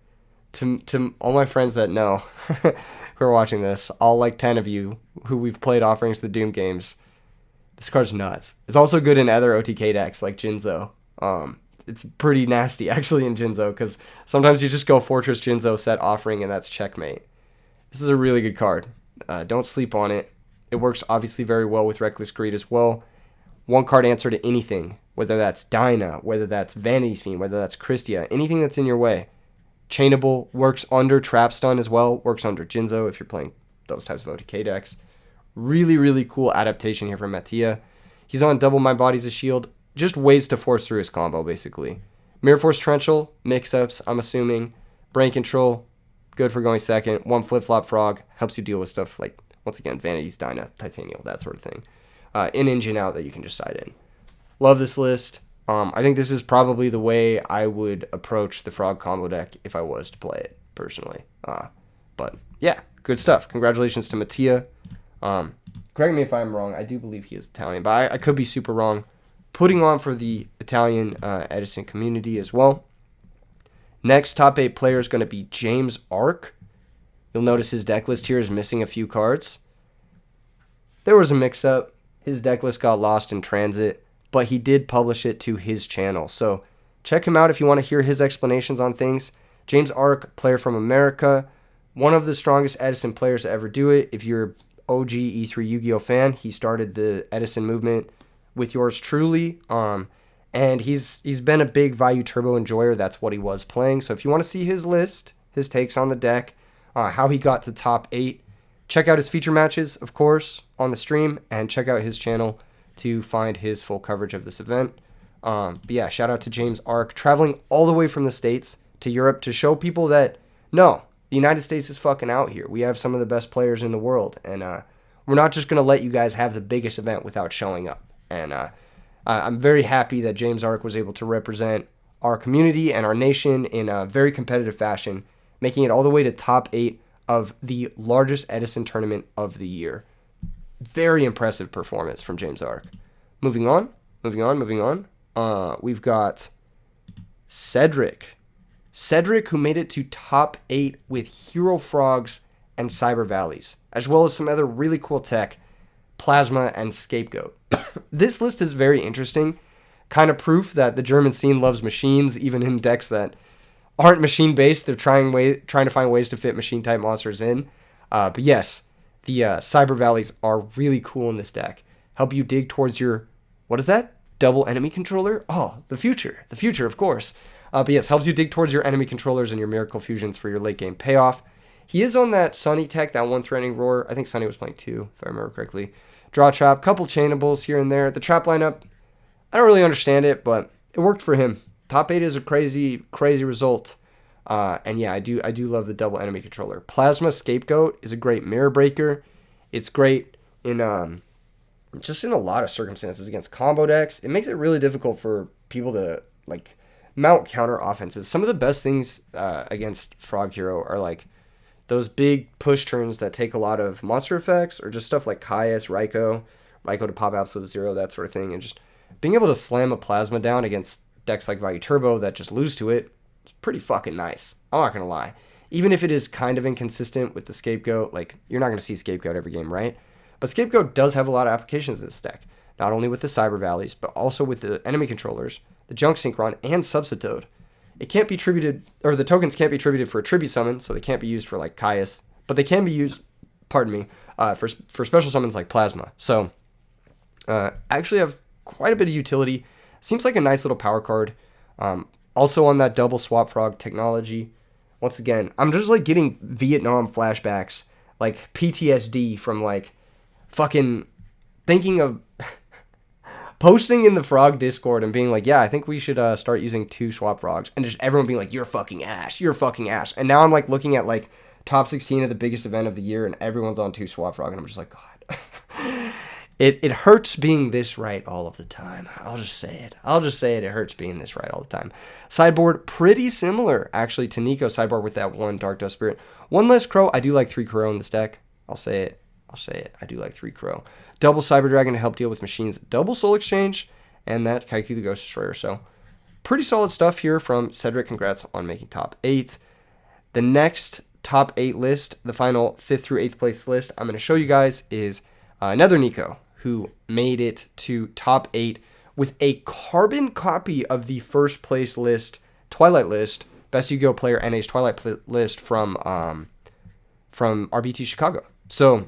to all my friends that know who are watching this, all like 10 of you who we've played offerings the Doom games, this card's nuts. It's also good in other OTK decks like Jinzo. It's pretty nasty actually in Jinzo because sometimes you just go Fortress Jinzo set offering and that's checkmate. This is a really good card. Don't sleep on it. It works obviously very well with Reckless Greed as well. One card answer to anything, whether that's Dinah, whether that's Vanity's Fiend, whether that's Christia, anything that's in your way. Chainable, works under Trap Stun as well, works under Jinzo if you're playing those types of OTK decks. Really, really cool adaptation here from Mattia. He's on double My Body's a Shield, just ways to force through his combo, basically. Mirror Force Torrential, mix-ups, I'm assuming. Brain Control, good for going second. One Flip-Flop Frog, helps you deal with stuff like, once again, Vanity's Dinah, Titanial, that sort of thing. In engine out that you can just side in. Love this list. I think this is probably the way I would approach the Frog combo deck if I was to play it, personally. But, yeah, good stuff. Congratulations to Mattia. Correct me if I'm wrong. I do believe he is Italian, but I could be super wrong. Putting on for the Italian Edison community as well. Next top 8 player is going to be James Ark. You'll notice his deck list here is missing a few cards. There was a mix-up. His deck list got lost in transit, but he did publish it to his channel. So check him out if you want to hear his explanations on things. James Ark, player from America, one of the strongest Edison players to ever do it. If you're OG E3 Yu-Gi-Oh fan, he started the Edison movement with yours truly. And he's been a big Vayu Turbo enjoyer. That's what he was playing. So if you want to see his list, his takes on the deck, how he got to top 8, check out his feature matches, of course, on the stream, and check out his channel to find his full coverage of this event. But yeah, shout out to James Ark, traveling all the way from the States to Europe to show people that, no, the United States is fucking out here. We have some of the best players in the world, and we're not just going to let you guys have the biggest event without showing up. And I'm very happy that James Ark was able to represent our community and our nation in a very competitive fashion, making it all the way to top 8 of the largest Edison tournament of the year. Very impressive performance from James Ark. Moving on. We've got Cedric. Cedric, who made it to top 8 with Hero Frogs and Cyber Valleys, as well as some other really cool tech, Plasma and Scapegoat. This list is very interesting. Kind of proof that the German scene loves machines, even in decks that aren't machine-based. They're trying to find ways to fit machine-type monsters in. But yes, the Cyber Valleys are really cool in this deck. Help you dig towards your, what is that? Double enemy controller? Oh, the future, of course. But yes, helps you dig towards your enemy controllers and your Miracle Fusions for your late-game payoff. He is on that Sunny tech, that one Threatening Roar. I think Sunny was playing 2, if I remember correctly. Draw Trap, couple chainables here and there. The trap lineup, I don't really understand it, but it worked for him. Top 8 is a crazy result. And yeah, I do love the double enemy controller. Plasma Scapegoat is a great mirror breaker. It's great in just in a lot of circumstances against combo decks. It makes it really difficult for people to like mount counter offenses. Some of the best things against Frog Hero are like those big push turns that take a lot of monster effects, or just stuff like Caius, Raikou to pop Absolute Zero, that sort of thing, and just being able to slam a Plasma down against decks like Vayu Turbo that just lose to it. It's pretty fucking nice. I'm not going to lie. Even if it is kind of inconsistent with the Scapegoat, like, you're not going to see Scapegoat every game, right? But Scapegoat does have a lot of applications in this deck. Not only with the Cyber Valleys, but also with the enemy controllers, the Junk Synchron, and Substitute. It can't be tributed, or the tokens can't be tributed for a tribute summon, so they can't be used for, like, Caius. But they can be used, for special summons like Plasma. So, actually have quite a bit of utility. Seems like a nice little power card. Also on that double swap frog technology. Once again, I'm just like getting Vietnam flashbacks, like PTSD from like fucking thinking of posting in the frog Discord and being like, yeah, I think we should start using 2 swap frogs, and just everyone being like, you're fucking ass. And now I'm like looking at like top 16 of the biggest event of the year, and everyone's on 2 swap frog, and I'm just like, God. It hurts being this right all of the time. I'll just say it. It hurts being this right all the time. Sideboard, pretty similar, actually, to Nico's sideboard with that 1 Dark Dust Spirit. 1 less Crow. I do like 3 Crow in this deck. I'll say it. I do like 3 Crow. Double Cyber Dragon to help deal with machines. Double Soul Exchange. And that Kaiku the Ghost Destroyer. So, pretty solid stuff here from Cedric. Congrats on making top 8. The next top 8 list, the final 5th through 8th place list I'm going to show you guys is another Nico who made it to top 8 with a carbon copy of the first place list, Twilight list, Best Yu-Gi-Oh! Player NA's Twilight list from RBET Chicago. So,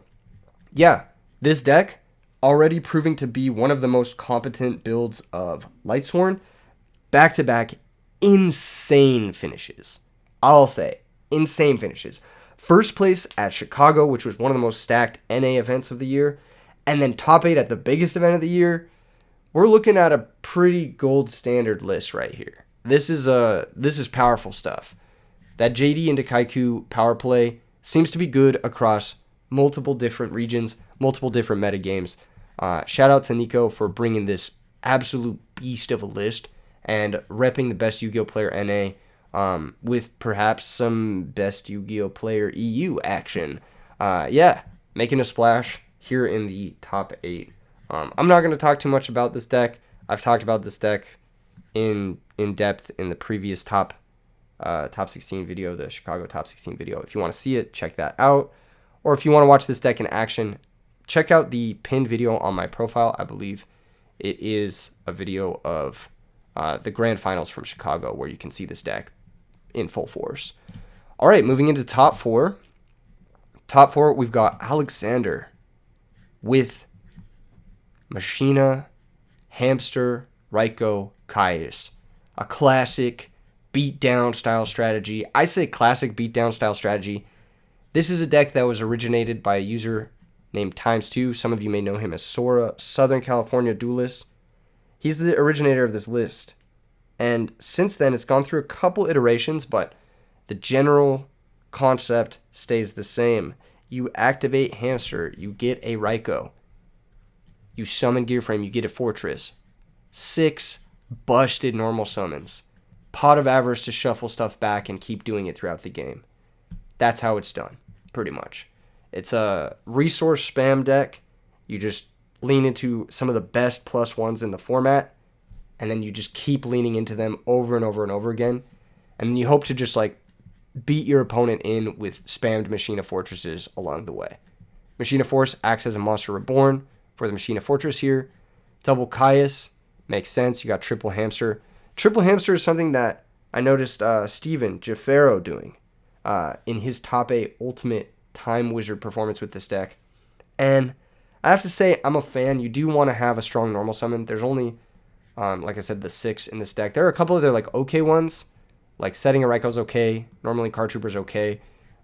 yeah, this deck already proving to be one of the most competent builds of Lightsworn. Back-to-back insane finishes. I'll say, insane finishes. First place at Chicago, which was one of the most stacked NA events of the year, and then top 8 at the biggest event of the year. We're looking at a pretty gold standard list right here. This is powerful stuff. That JD into Kaiku power play seems to be good across multiple different regions, multiple different metagames. Shout out to Nico for bringing this absolute beast of a list and repping the Best Yu-Gi-Oh! Player NA with perhaps some Best Yu-Gi-Oh! Player EU action. Yeah, making a splash here in the top 8. I'm not going to talk too much about this deck. I've talked about this deck in depth in the previous top 16 video, the Chicago top 16 video. If you want to see it, check that out. Or if you want to watch this deck in action, check out the pinned video on my profile. I believe it is a video of the grand finals from Chicago where you can see this deck in full force. All right, moving into top 4. Top 4, we've got Alexander with Machina, Hamster, Raiko, Caius. A classic beatdown style strategy. I say classic beatdown style strategy. This is a deck that was originated by a user named Times2. Some of you may know him as Sora, Southern California Duelist. He's the originator of this list. And since then, it's gone through a couple iterations, but the general concept stays the same. You activate Hamster, you get a Raiko. You summon Gearframe, you get a Fortress. 6 busted normal summons. Pot of Avarice to shuffle stuff back and keep doing it throughout the game. That's how it's done, pretty much. It's a resource spam deck. You just lean into some of the best +1s in the format, and then you just keep leaning into them over and over and over again. And then you hope to just like beat your opponent in with spammed Machina Fortresses along the way. Machina Force acts as a monster reborn for the Machina Fortress here. Double Caius makes sense. You got triple Hamster. Triple Hamster is something that I noticed Steven Jafaro doing in his top 8 ultimate Time Wizard performance with this deck. And I have to say, I'm a fan. You do want to have a strong normal summon. There's only, like I said, the 6 in this deck. There are a couple of other like okay ones. Like setting a Raiko's okay. Normally Card Trooper's okay.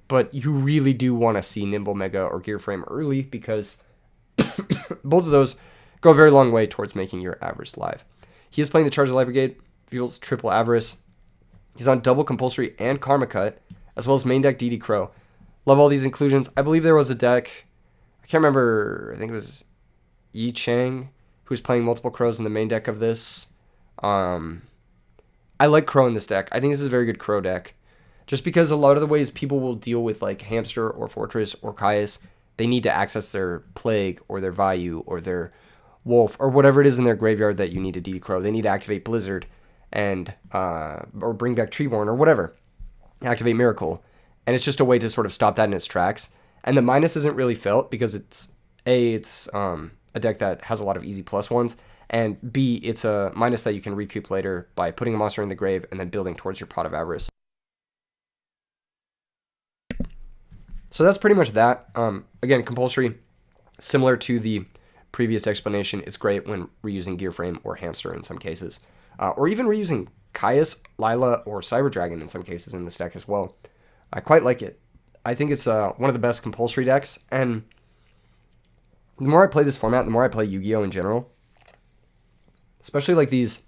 But you really do want to see Nimble Mega or Gearframe early because both of those go a very long way towards making your Avarice live. He is playing the Charge of Light Brigade. Fuels triple Avarice. He's on double Compulsory and Karma Cut, as well as main deck DD Crow. Love all these inclusions. I believe there was a deck, I can't remember, I think it was Yi Chang, who's playing multiple Crows in the main deck of this. I like Crow in this deck. I think this is a very good Crow deck. Just because a lot of the ways people will deal with like Hamster or Fortress or Caius, they need to access their Plague or their Vayu or their Wolf or whatever it is in their graveyard that you need to DD Crow. They need to activate Blizzard and or bring back Treeborn or whatever. Activate Miracle. And it's just a way to sort of stop that in its tracks. And the minus isn't really felt because it's a deck that has a lot of easy +1s, and B, it's a minus that you can recoup later by putting a monster in the grave and then building towards your Pot of Avarice. So that's pretty much that. Again, Compulsory, similar to the previous explanation, is great when reusing Gearframe or Hamster in some cases. Or even reusing Caius, Lila, or Cyber Dragon in some cases in this deck as well. I quite like it. I think it's one of the best Compulsory decks, and the more I play this format, the more I play Yu-Gi-Oh! In general, especially like these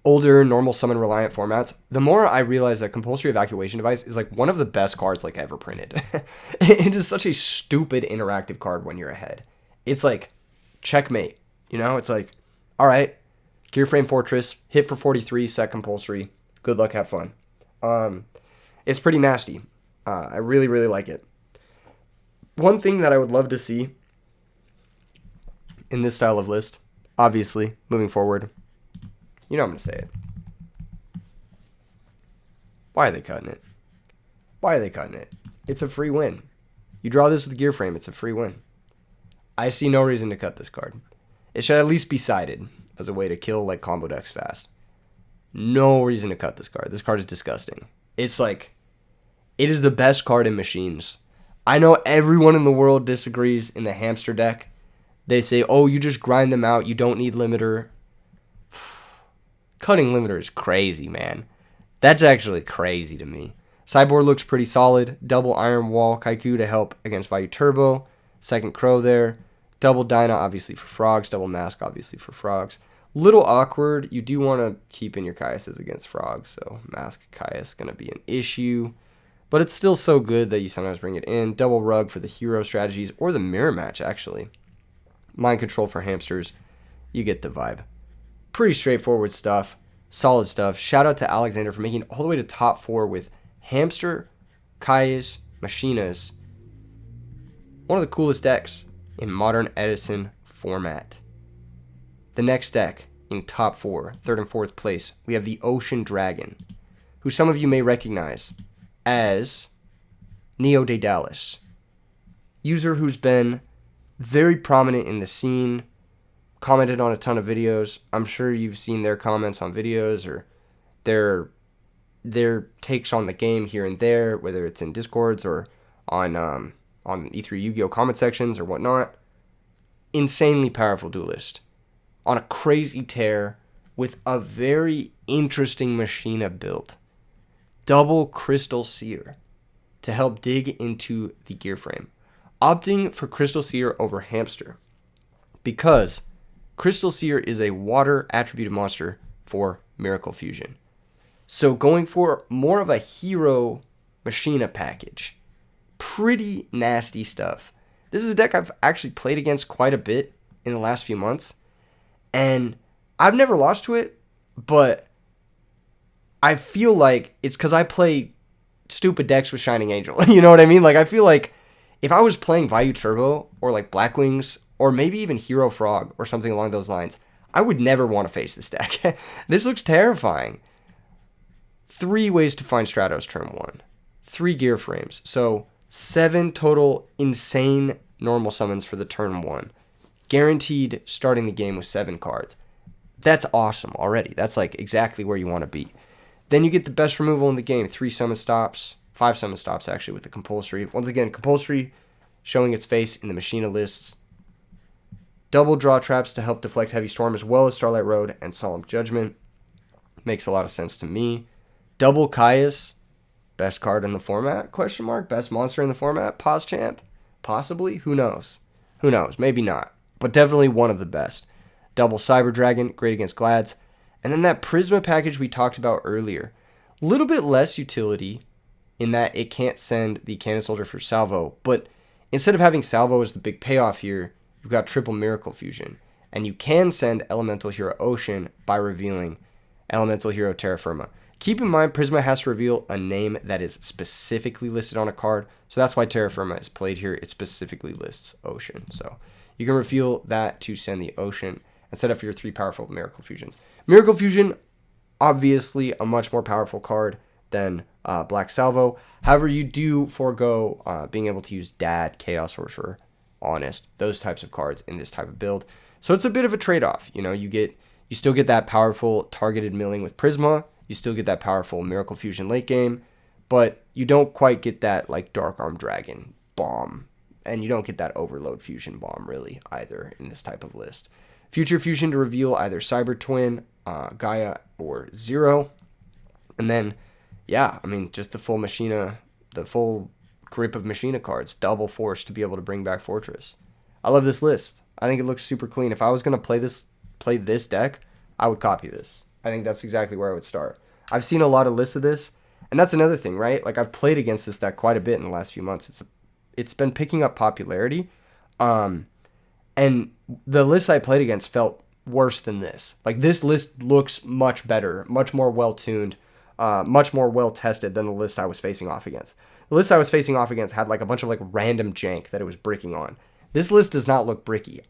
older normal summon reliant formats, the more I realize that Compulsory Evacuation Device is like one of the best cards like ever printed. It is such a stupid interactive card when you're ahead. It's like checkmate, you know? It's like, all right, Gearframe Fortress, hit for 43, set Compulsory. Good luck, have fun. It's pretty nasty. I really, really like it. One thing that I would love to see in this style of list, obviously, moving forward, you know I'm going to say it. Why are they cutting it? Why are they cutting it? It's a free win. You draw this with Gear Frame, it's a free win. I see no reason to cut this card. It should at least be sided as a way to kill like combo decks fast. No reason to cut this card. This card is disgusting. It's like, it is the best card in Machines. I know everyone in the world disagrees in the Hamster deck. They say, oh, you just grind them out. You don't need Limiter. Cutting Limiter is crazy, man. That's actually crazy to me. Sideboard looks pretty solid. Double Iron Wall Kaiku to help against Vayu Turbo. Second Crow there. Double Dyna, obviously for frogs. Double Mask, obviously for frogs. Little awkward. You do want to keep in your Caiuses against frogs, so Mask Caius going to be an issue. But it's still so good that you sometimes bring it in. Double Rug for the hero strategies, or the mirror match, actually. Mind Control for hamsters. You get the vibe. Pretty straightforward stuff. Solid stuff. Shout out to Alexander for making it all the way to top 4 with Hamster, Caius, Machinas. One of the coolest decks in modern Edison format. The next deck in top 4, third and fourth place, we have the Ocean Dragon, who some of you may recognize as Neo Daedalus. User who's been very prominent in the scene, commented on a ton of videos. I'm sure you've seen their comments on videos or their takes on the game here and there, whether it's in Discords or on E3 Yu-Gi-Oh comment sections or whatnot. Insanely powerful duelist on a crazy tear with a very interesting Machina build. Double Crystal Seer to help dig into the gear frame. Opting for Crystal Seer over Hamster because Crystal Seer is a water attributed monster for Miracle Fusion. So going for more of a hero Machina package. Pretty nasty stuff. This is a deck I've actually played against quite a bit in the last few months. And I've never lost to it, but I feel like it's because I play stupid decks with Shining Angel. You know what I mean? Like, I feel like if I was playing Vayu Turbo or like Black Wings or maybe even Hero Frog or something along those lines, I would never want to face this deck. This looks terrifying. 3 ways to find Stratos turn 1. 3 gear frames. So 7 total insane normal summons for the turn 1. Guaranteed starting the game with 7 cards. That's awesome already. That's like exactly where you want to be. Then you get the best removal in the game. 3 summon stops. 5 summon stops actually with the compulsory. Once again, compulsory showing its face in the Machina lists. Double draw traps to help deflect Heavy Storm as well as Starlight Road and Solemn Judgment. Makes a lot of sense to me. Double Caius. Best card in the format? Question mark. Best monster in the format? PosChamp? Possibly? Who knows? Who knows? Maybe not. But definitely one of the best. Double Cyber Dragon, great against Glads. And then that Prisma package we talked about earlier. A little bit less utility in that it can't send the Cannon Soldier for Salvo. But instead of having Salvo as the big payoff here, you've got triple Miracle Fusion. And you can send Elemental Hero Ocean by revealing Elemental Hero Terra Firma. Keep in mind, Prisma has to reveal a name that is specifically listed on a card. So that's why Terra Firma is played here. It specifically lists Ocean. So you can reveal that to send the Ocean and set up for your 3 powerful Miracle Fusions. Miracle Fusion, obviously a much more powerful card than Black Salvo. However, you do forego being able to use Dad, Chaos Sorcerer, Honest, those types of cards in this type of build. So it's a bit of a trade-off. You know, you still get that powerful targeted milling with Prisma. You still get that powerful Miracle Fusion late game, but you don't quite get that like Dark Arm Dragon bomb, and you don't get that Overload Fusion bomb really either in this type of list. Future Fusion to reveal either Cyber Twin, Gaia, or Zero, and then yeah, I mean just the full Machina, the full grip of Machina cards, double force to be able to bring back Fortress. I love this list. I think it looks super clean. If I was gonna play this deck, I would copy this. I think that's exactly where I would start. I've seen a lot of lists of this, and that's another thing, right? Like I've played against this deck quite a bit in the last few months. It's been picking up popularity, and the lists I played against felt worse than this. Like this list looks much better, much more well tuned, much more well tested than the list I was facing off against. The list I was facing off against had like a bunch of like random jank that it was bricking on. This list does not look bricky.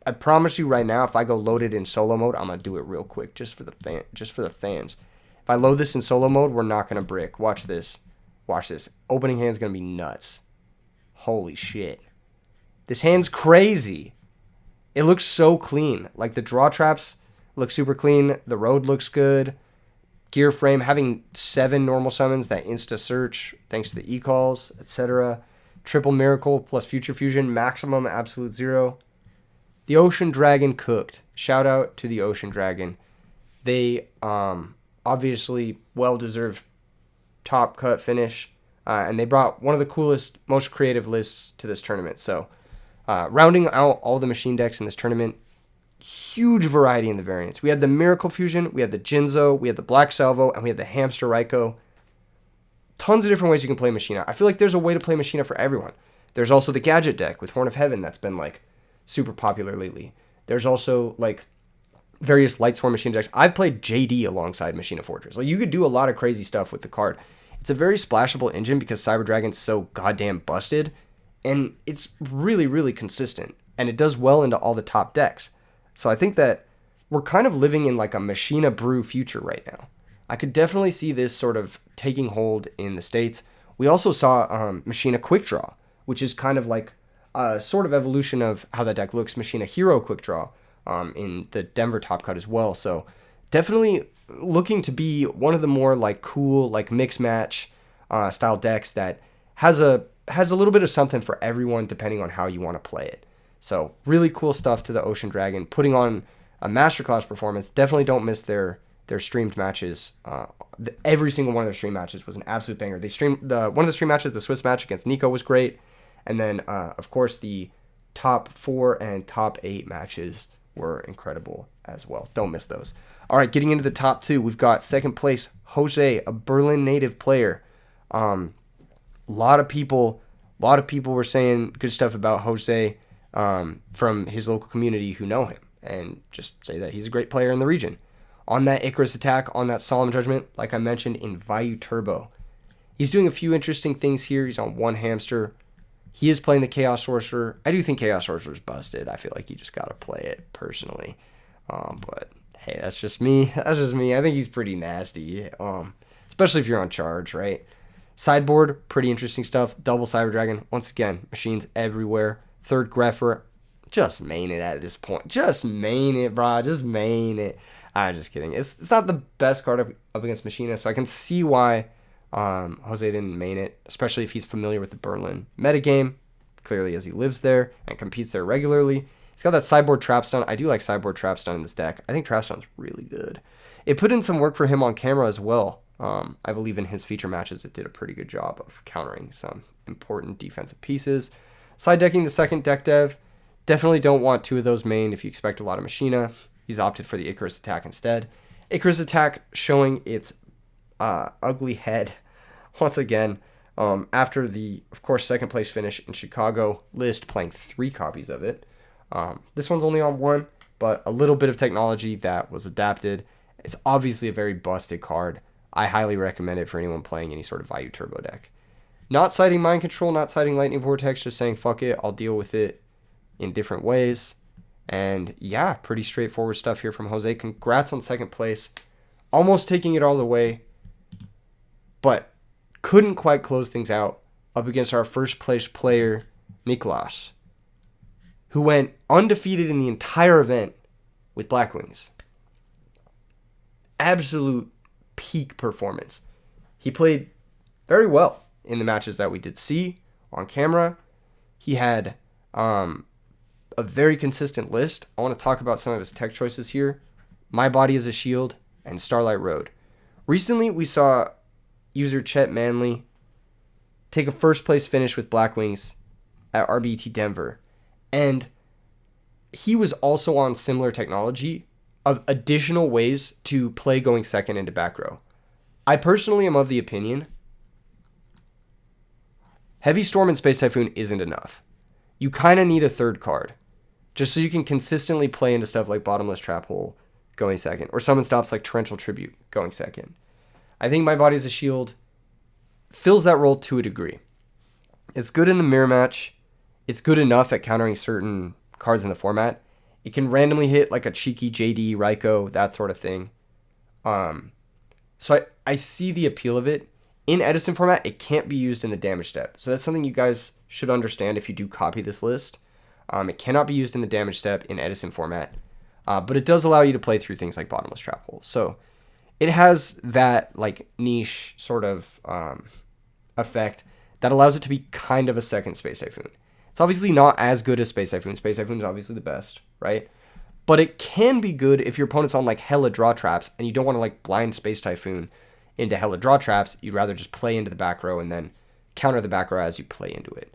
I promise you right now, if I go loaded in solo mode, I'm gonna do it real quick just for the fans. If I load this in solo mode, we're not going to brick. Watch this. Watch this. Opening hand's going to be nuts. Holy shit. This hand's crazy. It looks so clean. Like, the draw traps look super clean. The road looks good. Gear frame, having 7 normal summons that insta-search thanks to the e-calls, etc. Triple Miracle plus Future Fusion, maximum absolute 0. The Ocean Dragon cooked. Shout out to the Ocean Dragon. They obviously well-deserved top cut finish, and they brought one of the coolest, most creative lists to this tournament. So rounding out all the machine decks in this tournament, huge variety in the variants. We had the Miracle Fusion, we had the Jinzo, we had the Black Salvo, and we had the Hamster Raikou. Tons of different ways you can play Machina. I feel like there's a way to play Machina for everyone. There's also the Gadget deck with Horn of Heaven that's been like super popular lately. There's also like various Light Swarm Machina decks. I've played JD alongside Machina Fortress. Like, you could do a lot of crazy stuff with the card. It's a very splashable engine because Cyber Dragon's so goddamn busted, and it's really, really consistent, and it does well into all the top decks. So I think that we're kind of living in like a Machina brew future right now. I could definitely see this sort of taking hold in the States. We also saw Machina Quick Draw, which is kind of like a sort of evolution of how that deck looks. Machina Hero Quick Draw in the Denver top cut as well. So definitely looking to be one of the more like cool, like mix match style decks that has a little bit of something for everyone depending on how you want to play it. So really cool stuff to the Ocean Dragon, putting on a masterclass performance. Definitely don't miss their streamed matches. Every single one of their stream matches was an absolute banger. They streamed one of the stream matches, the Swiss match against Nico, was great, and then of course the top 4 and top 8 matches were incredible as well. Don't miss those. All right, getting into the top 2, we've got second place Jose, a Berlin native player. A lot of people were saying good stuff about Jose from his local community who know him, and just say that he's a great player in the region. On that Icarus attack, on that Solemn Judgment, like I mentioned, in Vayu Turbo. He's doing a few interesting things here. He's on one Hamster. He is playing the Chaos Sorcerer. I do think Chaos Sorcerer's busted. I feel like you just got to play it personally. But hey, that's just me. That's just me. I think he's pretty nasty, especially if you're on charge, right? Sideboard, pretty interesting stuff. Double Cyber Dragon. Once again, machines everywhere. Third Grepher. Just main it at this point. Just main it, bro. Just main it. I'm just kidding. It's not the best card up against Machina, so I can see why Jose didn't main it, especially if he's familiar with the Berlin metagame, clearly as he lives there and competes there regularly. He's got that Sideboard Trapstone. I do like Sideboard Trapstone in this deck. I think Trapstone's really good. It put in some work for him on camera as well. I believe in his feature matches, it did a pretty good job of countering some important defensive pieces. Side decking the second deck dev. Definitely don't want 2 of those main if you expect a lot of Machina. He's opted for the Icarus attack instead. Icarus attack showing its ugly head once again after the, of course, second place finish in Chicago list, playing 3 copies of it. This one's only on 1, but a little bit of technology that was adapted. It's obviously a very busted card. I highly recommend it for anyone playing any sort of Vayu Turbo deck. Not citing Mind Control, not citing Lightning Vortex, just saying fuck it, I'll deal with it in different ways. And yeah, pretty straightforward stuff here from Jose. Congrats on second place. Almost taking it all the way, but couldn't quite close things out up against our first place player, Niklas, who went undefeated in the entire event with Black Wings. Absolute peak performance. He played very well in the matches that we did see on camera. He had a very consistent list. I want to talk about some of his tech choices here. My Body is a Shield and Starlight Road. Recently, we saw user Chet Manley take a first place finish with Black Wings at RBET Denver. And he was also on similar technology of additional ways to play going second into back row. I personally am of the opinion Heavy Storm and Space Typhoon isn't enough. You kind of need a third card, just so you can consistently play into stuff like Bottomless Trap Hole going second, or summon stops like Torrential Tribute going second. I think My Body's a Shield fills that role to a degree. It's good in the mirror match. It's good enough at countering certain cards in the format. It can randomly hit like a cheeky JD, Raikou, that sort of thing. So I see the appeal of it. In Edison format, it can't be used in the damage step. So that's something you guys should understand if you do copy this list. It cannot be used in the damage step in Edison format, but it does allow you to play through things like bottomless trap hole. So it has that like niche sort of effect that allows it to be kind of a second Space Typhoon. It's obviously not as good as Space Typhoon. Space Typhoon is obviously the best, right? But it can be good if your opponent's on like hella draw traps and you don't want to like blind Space Typhoon into hella draw traps. You'd rather just play into the back row and then counter the back row as you play into it.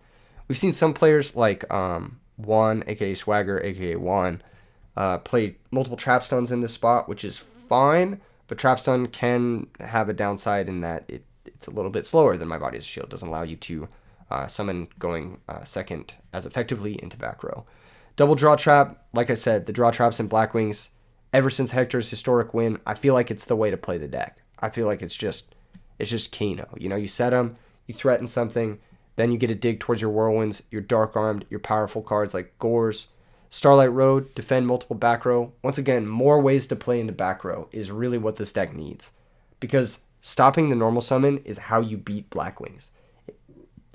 We've seen some players like Juan, aka Swagger, aka Juan, play multiple trap stuns in this spot, which is fine, but trap stun can have a downside in that it's a little bit slower than My Body as a Shield. It doesn't allow you to summon going second as effectively into back row. Double draw trap, like I said, the draw traps in Black Wings, ever since Hector's historic win, I feel like it's the way to play the deck. I feel like it's just Keno. You know, you set them, you threaten something, then you get a dig towards your Whirlwinds, your Dark Armed, your powerful cards like Gores, Starlight Road, defend multiple back row. Once again, more ways to play into back row is really what this deck needs. Because stopping the normal summon is how you beat Black Wings.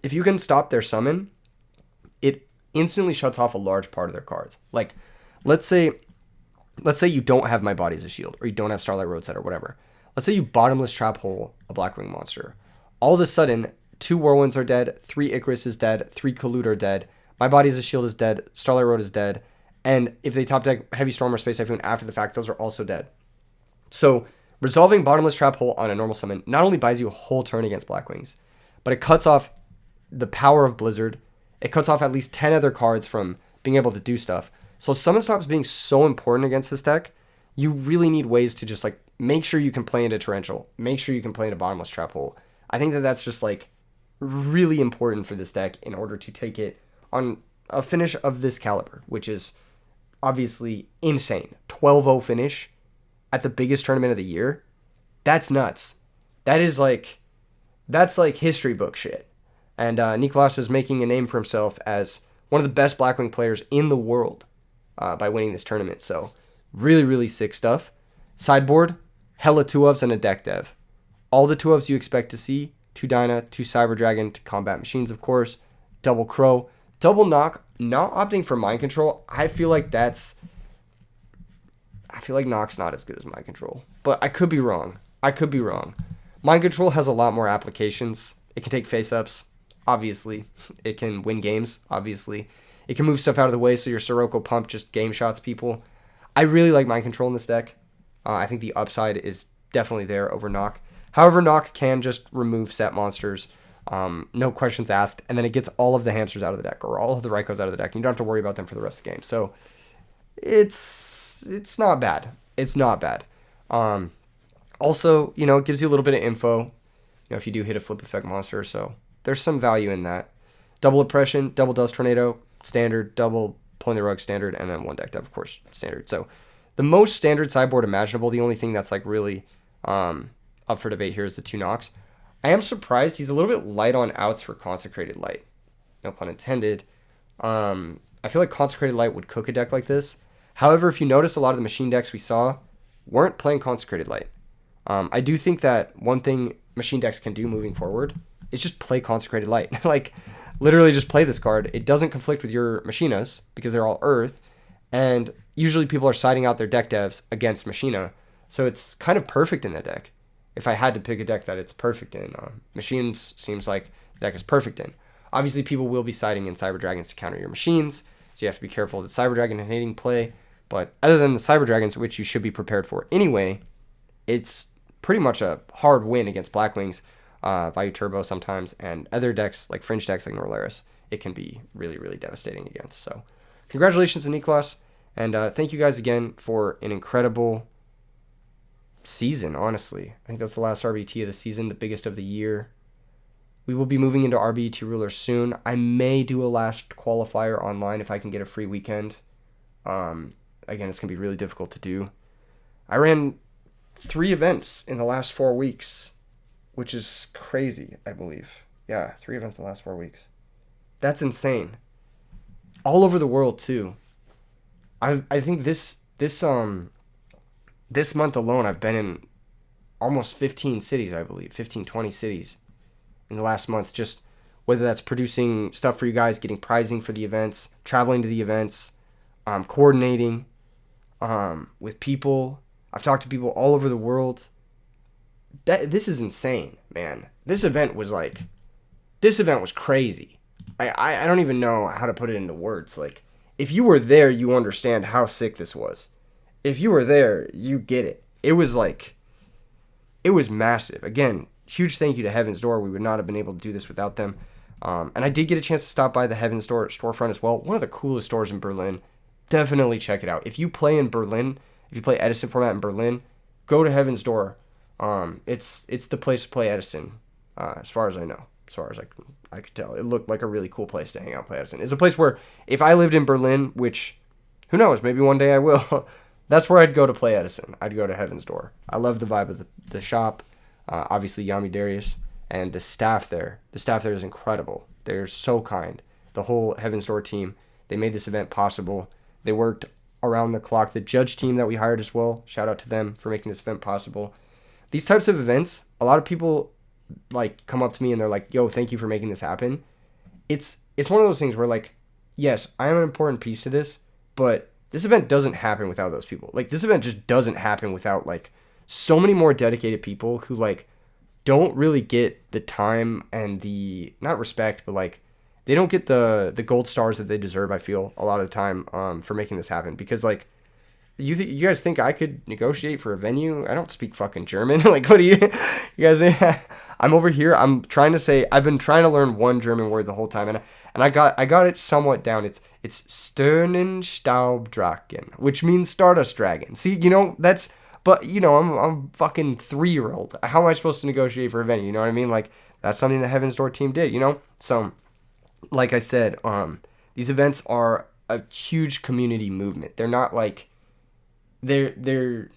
If you can stop their summon, it instantly shuts off a large part of their cards. Like, let's say you don't have My Body as a Shield, or you don't have Starlight Road set or whatever. Let's say you bottomless trap hole a Blackwing monster. All of a sudden, 2 Whirlwinds are dead, 3 Icarus is dead, 3 Collude are dead, My Body as a Shield is dead, Starlight Road is dead, and if they top deck Heavy Storm or Space Typhoon after the fact, those are also dead. So, resolving bottomless trap hole on a normal summon not only buys you a whole turn against Blackwings, but it cuts off the power of Blizzard. It cuts off at least 10 other cards from being able to do stuff. So summon stops being so important against this deck, you really need ways to just like make sure you can play into Torrential, make sure you can play into bottomless trap hole. I think that that's just like really important for this deck in order to take it on a finish of this caliber, which is obviously insane. 12-0 finish at the biggest tournament of the year. That's nuts. That's like history book shit. And Niklas is making a name for himself as one of the best Blackwing players in the world by winning this tournament. So really, really sick stuff. Sideboard, hella 2-ofs and a deck dev. All the 2-ofs you expect to see. 2 Dyna, 2 Cyber Dragon to combat machines, of course. Double Crow. Double Knock, not opting for Mind Control. I feel like Knock's not as good as Mind Control. But I could be wrong. Mind Control has a lot more applications. It can take face-ups. Obviously, it can win games, obviously. It can move stuff out of the way so your Sirocco pump just game shots people. I really like Mind Control in this deck. I think the upside is definitely there over Knock. However, Knock can just remove set monsters, no questions asked, and then it gets all of the hamsters out of the deck, or all of the Raikos out of the deck, and you don't have to worry about them for the rest of the game. So, it's not bad. It's not bad. Also, it gives you a little bit of info, if you do hit a flip effect monster, so there's some value in that. Double Oppression, double Dust Tornado, standard, double Pulling the Rug, standard, and then 1 deck dev, of course, standard. So the most standard sideboard imaginable. The only thing that's like really up for debate here is the 2 Knocks. I am surprised he's a little bit light on outs for Consecrated Light. No pun intended. I feel like Consecrated Light would cook a deck like this. However, if you notice, a lot of the machine decks we saw weren't playing Consecrated Light. I do think that one thing machine decks can do moving forward is just play Consecrated Light. Like, literally just play this card. It doesn't conflict with your Machinas because they're all Earth, and usually people are siding out their deck devs against Machina, so it's kind of perfect in that deck. If I had to pick a deck that it's perfect in, Machines seems like the deck is perfect in. Obviously, people will be siding in Cyber Dragons to counter your Machines, so you have to be careful of the Cyber Dragon and hating play, but other than the Cyber Dragons, which you should be prepared for anyway, it's pretty much a hard win against Blackwings, Value Turbo sometimes, and other decks, like fringe decks like Norlaris, it can be really, really devastating against. So, congratulations to Niklas, and thank you guys again for an incredible season, honestly. I think that's the last RBT of the season, the biggest of the year. We will be moving into RBET Ruler soon. I may do a last qualifier online if I can get a free weekend. Again, it's going to be really difficult to do. I ran 3 events in the last 4 weeks, which is crazy, I believe. Yeah, 3 events in the last 4 weeks. That's insane. All over the world, too. I think this month alone, I've been in almost 15 cities, I believe, 15, 20 cities in the last month. Just whether that's producing stuff for you guys, getting prizing for the events, traveling to the events, coordinating with people. I've talked to people all over the world. This is insane, man. This event was crazy. I don't even know how to put it into words. Like, if you were there, you understand how sick this was. If you were there, you get it. It was massive. Again, huge thank you to Heaven's Door. We would not have been able to do this without them. And I did get a chance to stop by the Heaven's Door storefront as well. One of the coolest stores in Berlin. Definitely check it out. If you play in Berlin, if you play Edison format in Berlin, go to Heaven's Door. It's the place to play Edison, as far as I know. As far as I could tell. It looked like a really cool place to hang out and play Edison. It's a place where, if I lived in Berlin, which, who knows, maybe one day I will, that's where I'd go to play Edison. I'd go to Heaven's Door. I love the vibe of the shop. Obviously, Yami Darius. And the staff there. The staff there is incredible. They're so kind. The whole Heaven's Door team. They made this event possible. They worked around the clock. The judge team that we hired as well. Shout out to them for making this event possible. These types of events, a lot of people like come up to me and they're like, yo, thank you for making this happen. It's one of those things where, like, yes, I am an important piece to this, but this event doesn't happen without those people. Like, this event just doesn't happen without, like, so many more dedicated people who, like, don't really get the time and the, not respect, but, like, they don't get the gold stars that they deserve, I feel, a lot of the time, for making this happen. Because, like, you guys think I could negotiate for a venue? I don't speak fucking German. Like, what do you guys think? I'm over here. I've been trying to learn one German word the whole time, and I got it somewhat down. It's Sternenstaubdrachen, which means Stardust Dragon. See, but, I'm fucking 3-year-old. How am I supposed to negotiate for a venue? You know what I mean? Like, that's something the Heaven's Door team did, So, like I said, these events are a huge community movement. They're not like, they're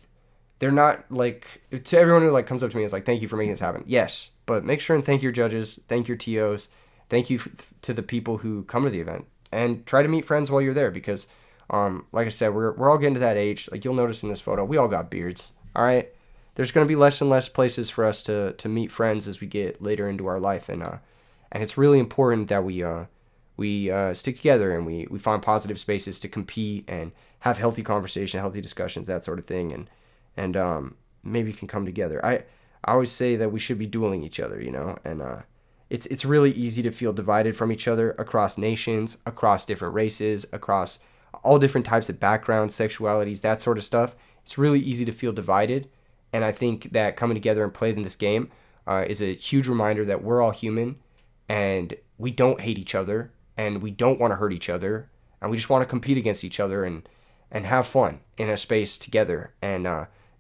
not like, to everyone who, like, comes up to me and is like, thank you for making this happen. Yes, but make sure and thank your judges, thank your TOs, thank you to the people who come to the event, and try to meet friends while you're there, because like I said, we're all getting to that age. Like, you'll notice in this photo, we all got beards. All right, there's gonna be less and less places for us to meet friends as we get later into our life, and it's really important that we stick together and we find positive spaces to compete and have healthy conversation, healthy discussions, that sort of thing, and maybe can come together. I always say that we should be dueling each other, and it's really easy to feel divided from each other across nations, across different races, across all different types of backgrounds, sexualities, that sort of stuff. It's really easy to feel divided, and I think that coming together and playing this game is a huge reminder that we're all human, and we don't hate each other, and we don't want to hurt each other, and we just want to compete against each other and have fun in a space together. And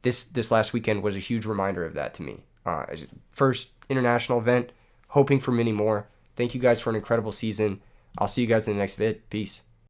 this last weekend was a huge reminder of that to me. First international event, hoping for many more. Thank you guys for an incredible season. I'll see you guys in the next vid. Peace.